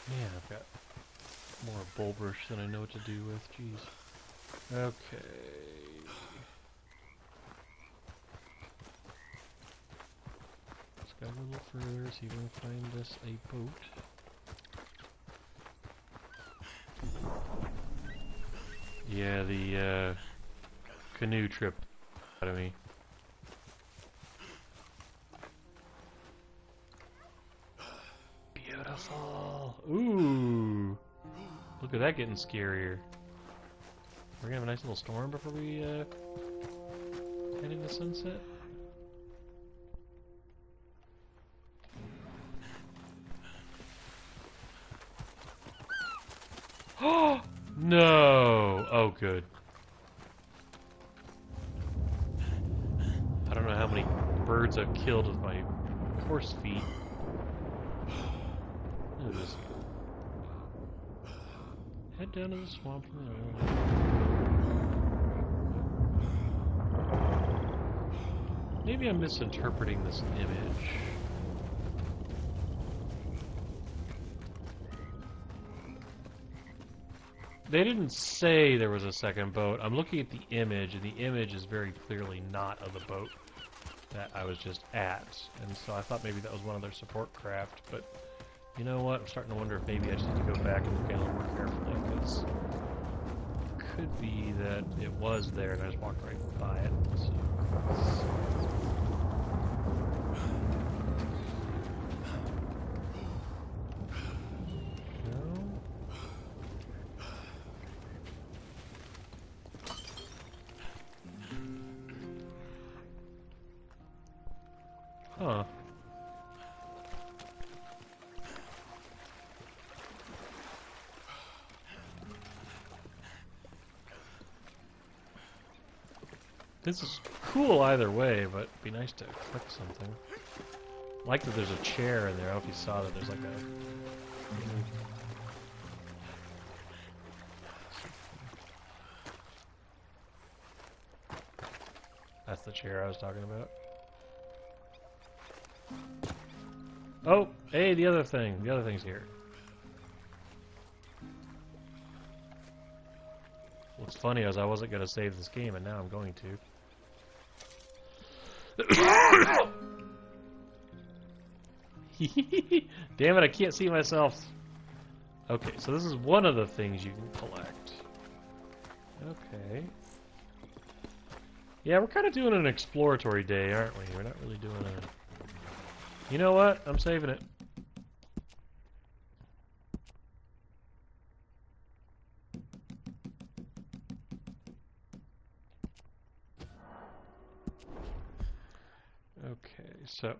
Man, I've got more bulbrush than I know what to do with. Jeez. Okay. Let's go a little further, see if we can find us a boat. Yeah, the canoe trip out of me. Beautiful. Ooh. Look at that getting scarier. We're gonna have a nice little storm before we head into sunset. Oh no! Oh, good. I don't know how many birds I've killed with my horse feet. Look at this. Head down to the swamp. Maybe I'm misinterpreting this image. They didn't say there was a second boat. I'm looking at the image, and the image is very clearly not of the boat that I was just at. And so I thought maybe that was one of their support craft, but you know what? I'm starting to wonder if maybe I just need to go back and look at it a little more carefully, because it could be that it was there and I just walked right by it. So. Huh. This is cool either way, but it'd be nice to click something. I like that there's a chair in there. I don't know if you saw that there's like a... That's the chair I was talking about. Oh, hey, the other thing. The other thing's here. What's funny is I wasn't going to save this game, and now I'm going to. Damn it, I can't see myself. Okay, so this is one of the things you can collect. Okay. Yeah, we're kind of doing an exploratory day, aren't we? We're not really doing a... You know what? I'm saving it. Okay, so...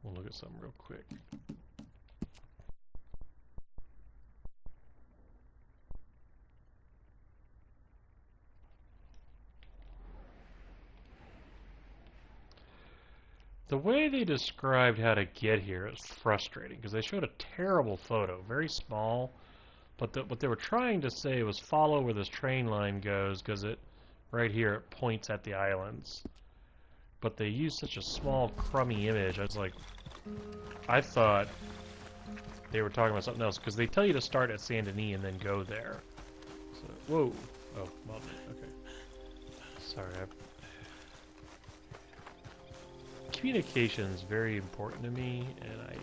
We'll look at something real quick. The way they described how to get here is frustrating, because they showed a terrible photo, very small, but what they were trying to say was follow where this train line goes, because right here it points at the islands. But they used such a small, crummy image, I thought they were talking about something else, because they tell you to start at Saint Denis and then go there. So, whoa. Oh, well, okay. Sorry, communication is very important to me, and I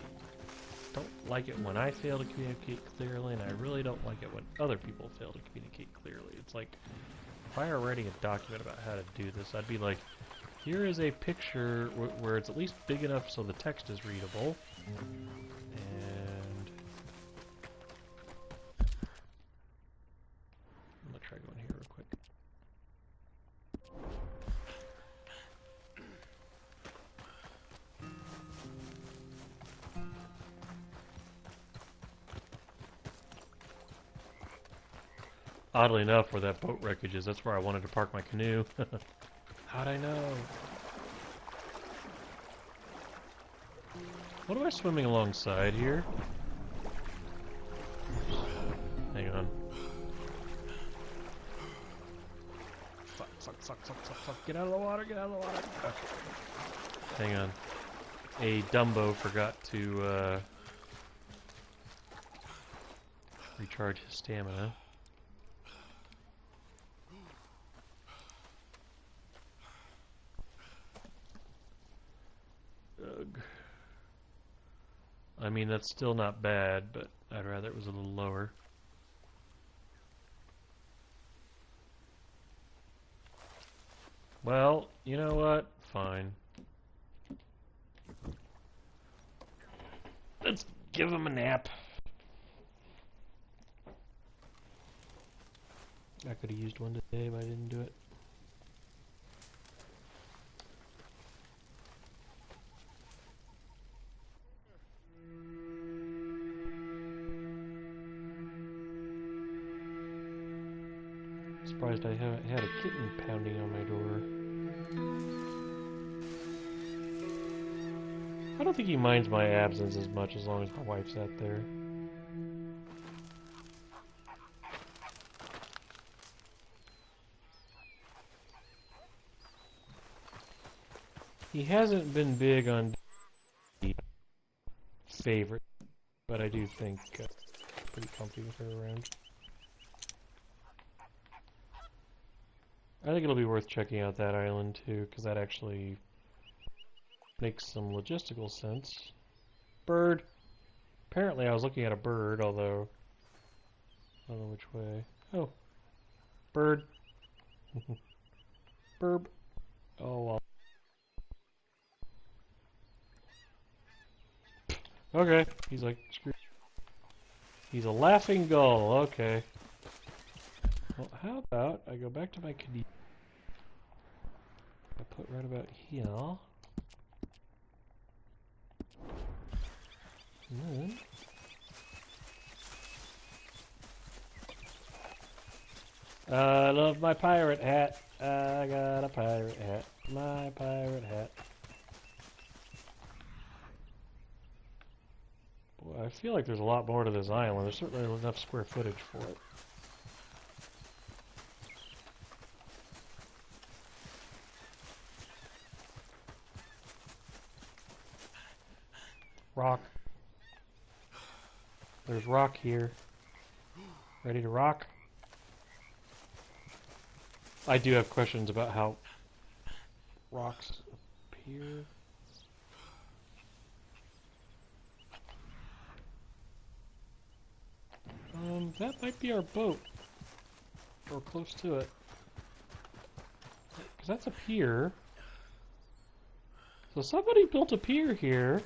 don't like it when I fail to communicate clearly, and I really don't like it when other people fail to communicate clearly. It's like, if I were writing a document about how to do this, I'd be like, here is a picture where it's at least big enough so the text is readable, and I'm going to try going here real quick. Oddly enough, where that boat wreckage is, that's where I wanted to park my canoe. How'd I know? What am I swimming alongside here? Hang on. Fuck. Get out of the water, get out of the water. Okay. Hang on. A Dumbo forgot to recharge his stamina. Ugh. I mean, that's still not bad, but I'd rather it was a little lower. Well, you know what? Fine. Let's give him a nap. I could have used one today, but I didn't do it. Surprised I haven't had a kitten pounding on my door. I don't think he minds my absence as much as long as my wife's out there. He hasn't been big on favorite, but I do think pretty comfy with her around. I think it'll be worth checking out that island too, because that actually makes some logistical sense. Bird! Apparently I was looking at a bird, although I don't know which way. Oh. Bird. Burb. Oh well. Okay. He's like, screw. He's a laughing gull. Okay. Well, how about I go back to my canoe. I put right about here. And then I love my pirate hat. I got a pirate hat. My pirate hat. Boy, I feel like there's a lot more to this island. There's certainly enough square footage for it. Rock. There's rock here. Ready to rock? I do have questions about how rocks appear. That might be our boat. Or close to it. Because that's a pier. So somebody built a pier here.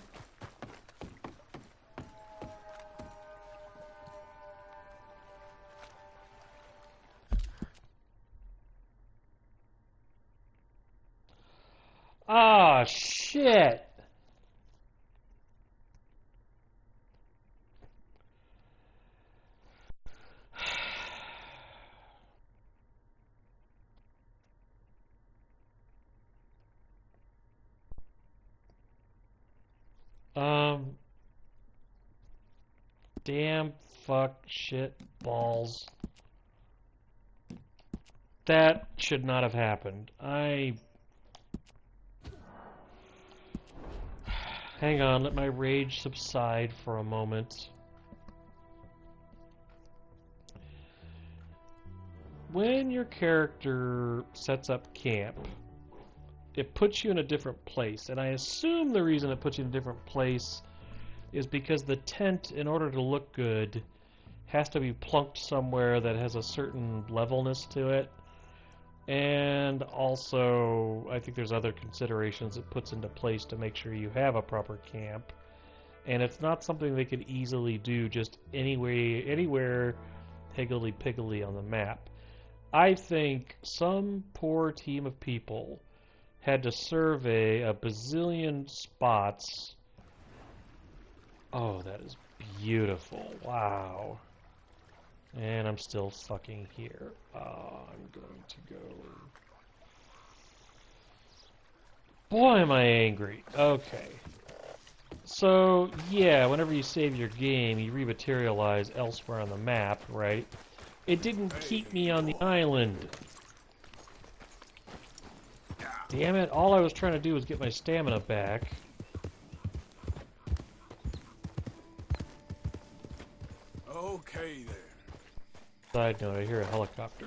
Ah, shit! Damn, fuck, shit, balls. That should not have happened. Hang on, let my rage subside for a moment. When your character sets up camp, it puts you in a different place, and I assume the reason it puts you in a different place is because the tent, in order to look good, has to be plunked somewhere that has a certain levelness to it. And also, I think there's other considerations it puts into place to make sure you have a proper camp. And it's not something they could easily do just anywhere higgledy-piggledy on the map. I think some poor team of people had to survey a bazillion spots. Oh, that is beautiful. Wow. And I'm still fucking here. I'm going to go... Boy, am I angry. Okay. So, yeah, whenever you save your game, you rematerialize elsewhere on the map, right? It didn't keep me on the island. Damn it, all I was trying to do was get my stamina back. Okay there. Side note, I hear a helicopter.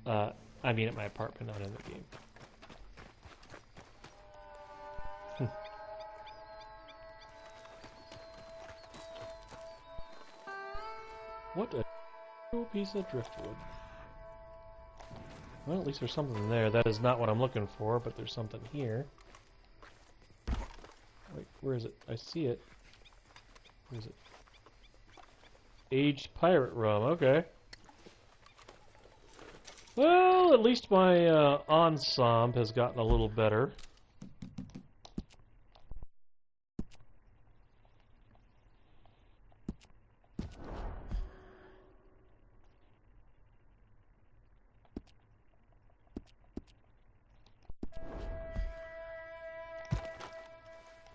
I mean at my apartment, not in the game. What a cool piece of driftwood. Well, at least there's something there. That is not what I'm looking for, but there's something here. Wait, where is it? I see it. Where is it? Aged pirate rum, okay. Well, at least my ensemble has gotten a little better.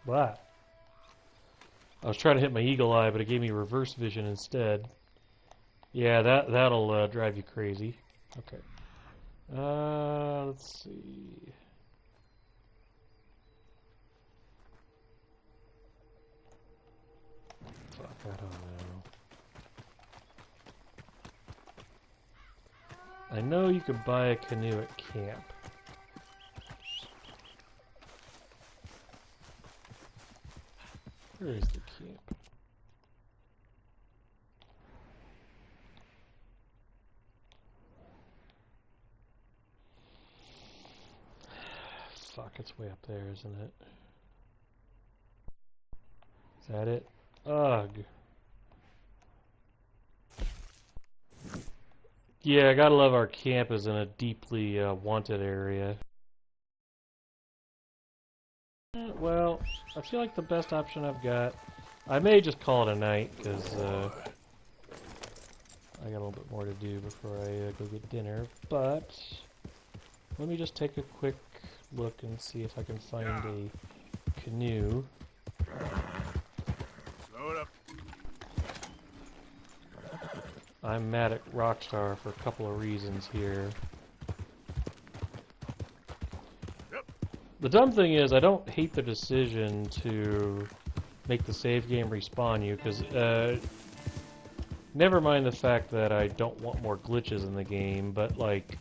Wow. I was trying to hit my eagle eye, but it gave me reverse vision instead. Yeah, that'll drive you crazy. Okay. Let's see. Fuck, I don't know. I know you could buy a canoe at camp. Where is the camp? Fuck, it's way up there, isn't it? Is that it? Ugh. Yeah, I gotta love our camp is in a deeply wanted area. Well, I feel like the best option I've got... I may just call it a night, because I got a little bit more to do before I go get dinner, but... Let me just take a quick look and see if I can find a canoe. Slow it up. I'm mad at Rockstar for a couple of reasons here. The dumb thing is, I don't hate the decision to make the save game respawn you, because, never mind the fact that I don't want more glitches in the game, but, like,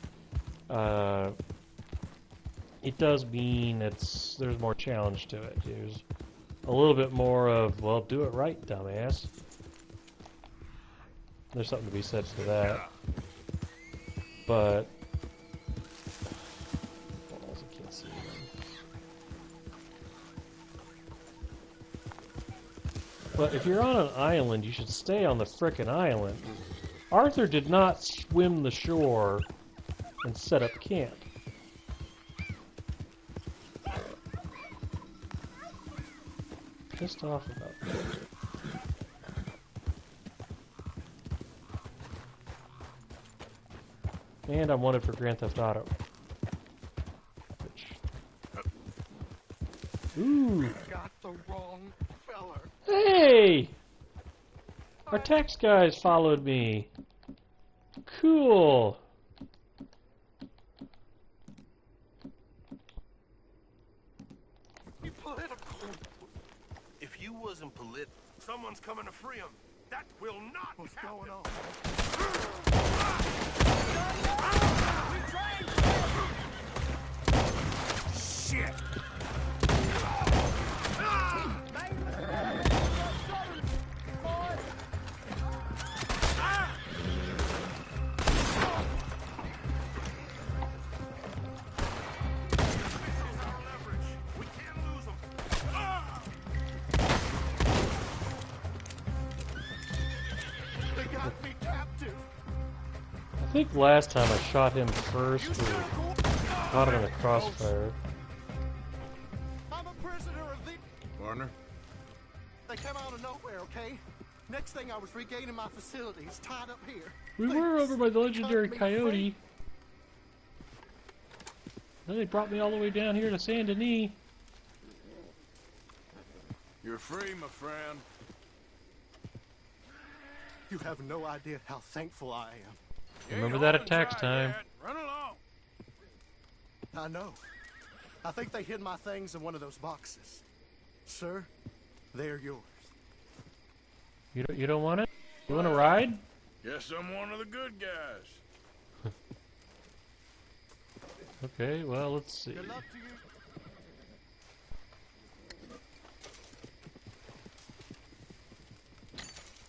it does mean there's more challenge to it. There's a little bit more of, well, do it right, dumbass. There's something to be said for that. But... balls, I can't see them. But if you're on an island, you should stay on the frickin' island. Arthur did not swim the shore and set up camp. Pissed off about that. And I'm wanted for Grand Theft Auto. Which Ooh. Got the wrong feller. Hey! Our tax guys followed me. Cool. You political. If you wasn't someone's coming to free him. That will not What's happen. going on? Shit! They got me captive. I think last time I shot him first or caught him in the crossfire. I'm a prisoner of the... Partner? They came out of nowhere, okay? Next thing I was regaining my facilities, tied up here. We were over by the legendary Coyote. Then they brought me all the way down here to Saint Denis. You're free, my friend. You have no idea how thankful I am. Remember that at tax time. Run along. I know. I think they hid my things in one of those boxes. Sir, they are yours. You don't want it? You want to ride? Guess I'm one of the good guys. Okay, well, let's see. Good luck to you.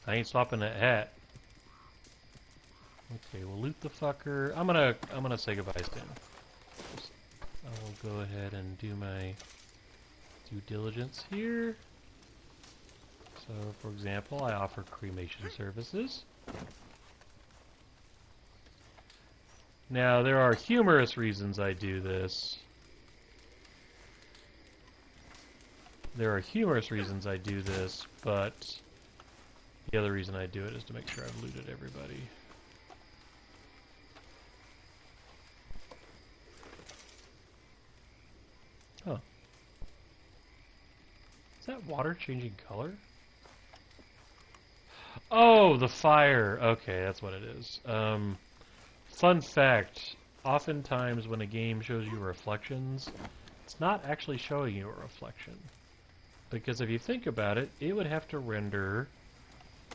I ain't swapping that hat. Okay, we'll loot the fucker. I'm gonna say goodbye to him. I will go ahead and do my due diligence here. So, for example, I offer cremation services. Now, there are humorous reasons I do this. But the other reason I do it is to make sure I've looted everybody. Huh. Is that water changing color? Oh, the fire. Okay, that's what it is. Fun fact. Oftentimes when a game shows you reflections, it's not actually showing you a reflection. Because if you think about it, it would have to render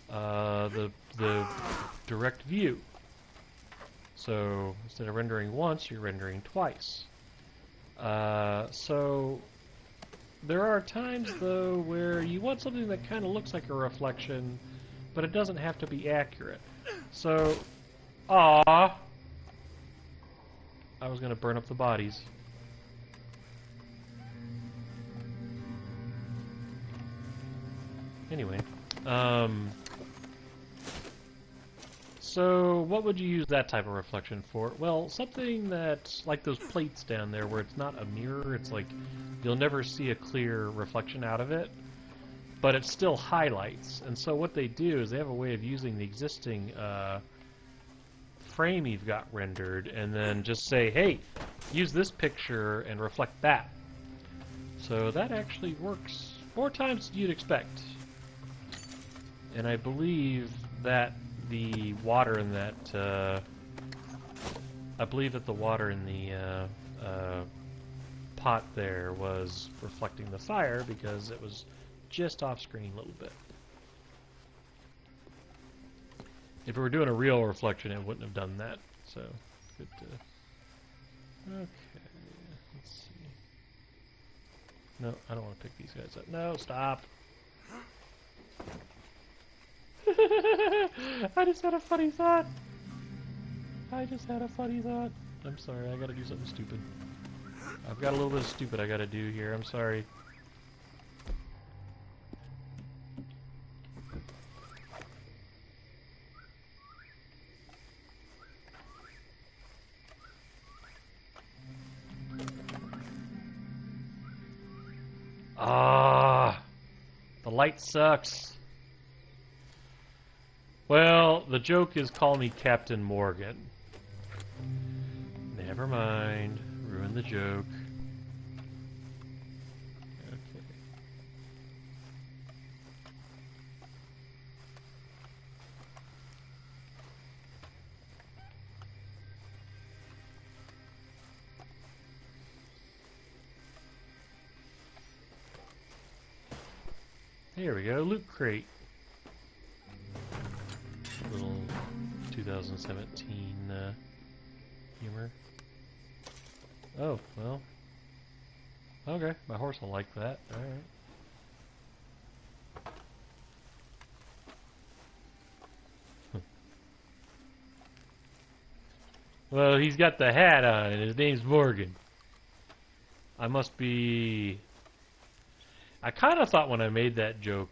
the direct view. So instead of rendering once, you're rendering twice. So there are times though where you want something that kind of looks like a reflection, but it doesn't have to be accurate. So, I was gonna burn up the bodies. Anyway, so what would you use that type of reflection for? Well, something that's like those plates down there where it's not a mirror, it's like you'll never see a clear reflection out of it, but it still highlights. And so what they do is they have a way of using the existing frame you've got rendered and then just say, hey, use this picture and reflect that. So that actually works 4 times you'd expect. And I believe that the water in that, pot there was reflecting the fire because it was just off screen a little bit. If it were doing a real reflection, it wouldn't have done that. So, good to... Okay, let's see. No, I don't want to pick these guys up. No, stop! I just had a funny thought. I'm sorry, I gotta do something stupid. I've got a little bit of stupid I gotta do here, I'm sorry. The light sucks. Well, the joke is call me Captain Morgan. Never mind. Ruin the joke. Here we go, loot crate. Little 2017 humor. Oh, well. Okay, my horse will like that. Alright. Well, he's got the hat on, and his name's Morgan. I must be... I kind of thought when I made that joke,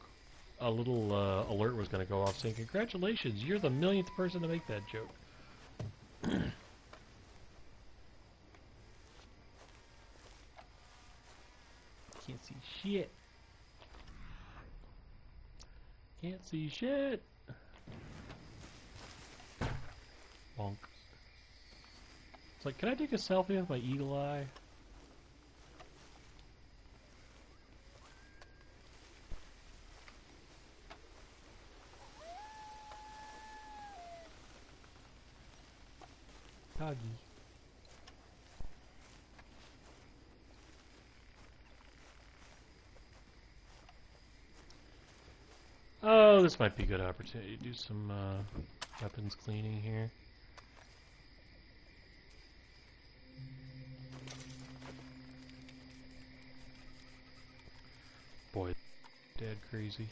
a little alert was going to go off saying, congratulations, you're the millionth person to make that joke. Can't see shit. Can't see shit. Bonk. It's like, can I take a selfie with my eagle eye? Doggy. Oh, this might be a good opportunity to do some weapons cleaning here. Boy, dad crazy.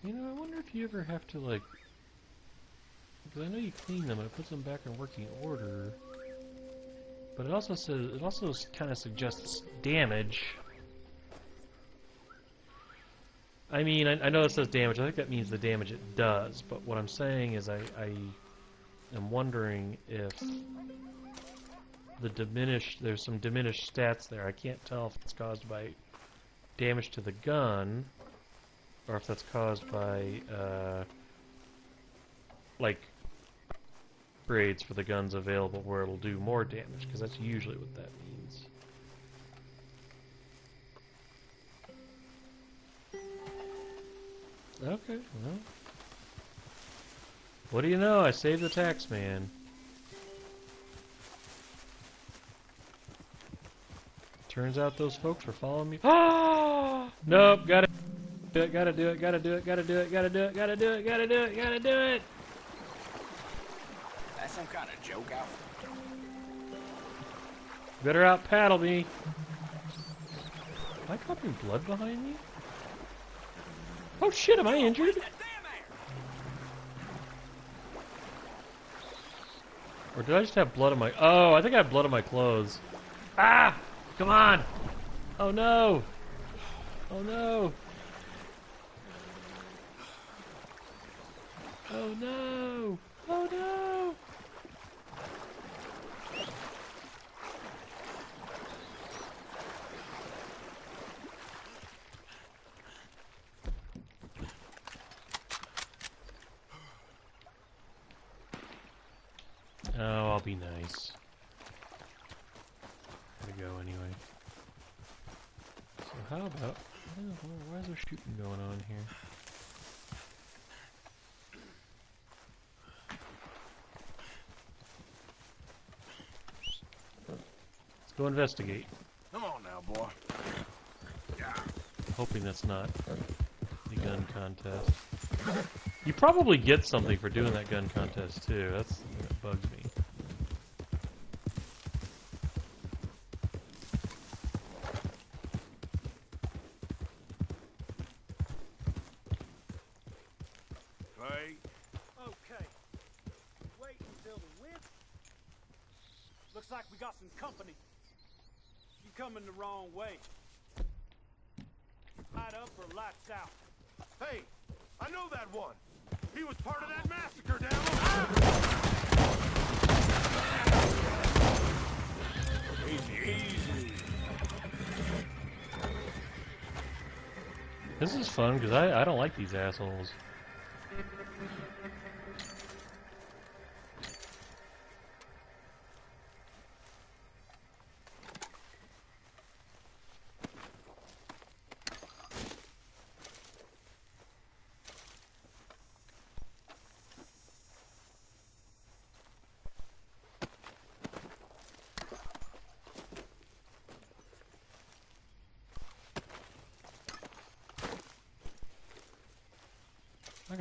You know, I wonder if you ever have to, like... Because I know you clean them and it puts them back in working order. But it also says... It also kind of suggests damage. I mean, I know it says damage. I think that means the damage it does. But what I'm saying is I am wondering if... the diminished... There's some diminished stats there. I can't tell if it's caused by damage to the gun... or if that's caused by, like, upgrades for the guns available where it'll do more damage, because that's usually what that means. Okay, well. What do you know? I saved the tax man. Turns out those folks were following me. Ah! Nope, got it. Gotta do it, gotta do it, gotta do it, gotta do it, gotta do it, gotta do it, gotta do it! That's some kind of joke out. Better out paddle me. Am I dropping blood behind me? Oh shit, am I injured? Or did I just have blood on my... Oh, I think I have blood on my clothes. Ah! Come on! Oh no! Oh no! Oh no! Oh no! Oh, I'll be nice. Gotta go anyway. So how about... why is there shooting going on here? Let's go investigate. Come on now, boy. Yeah. Hoping that's not the gun contest. You probably get something for doing that gun contest too. That's that bugs me. Right. Okay. Wait until the wind. Looks like we got some company. You coming the wrong way. Light up or lights out. Hey, I know that one. He was part of that massacre down Easy, easy. This is fun because I don't like these assholes.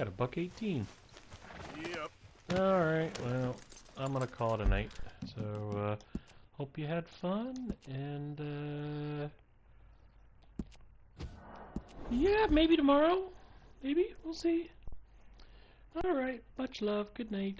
got a $1.18. Yep. Alright, well, I'm gonna call it a night. So, hope you had fun, and, yeah, maybe tomorrow. Maybe, we'll see. Alright, much love, good night.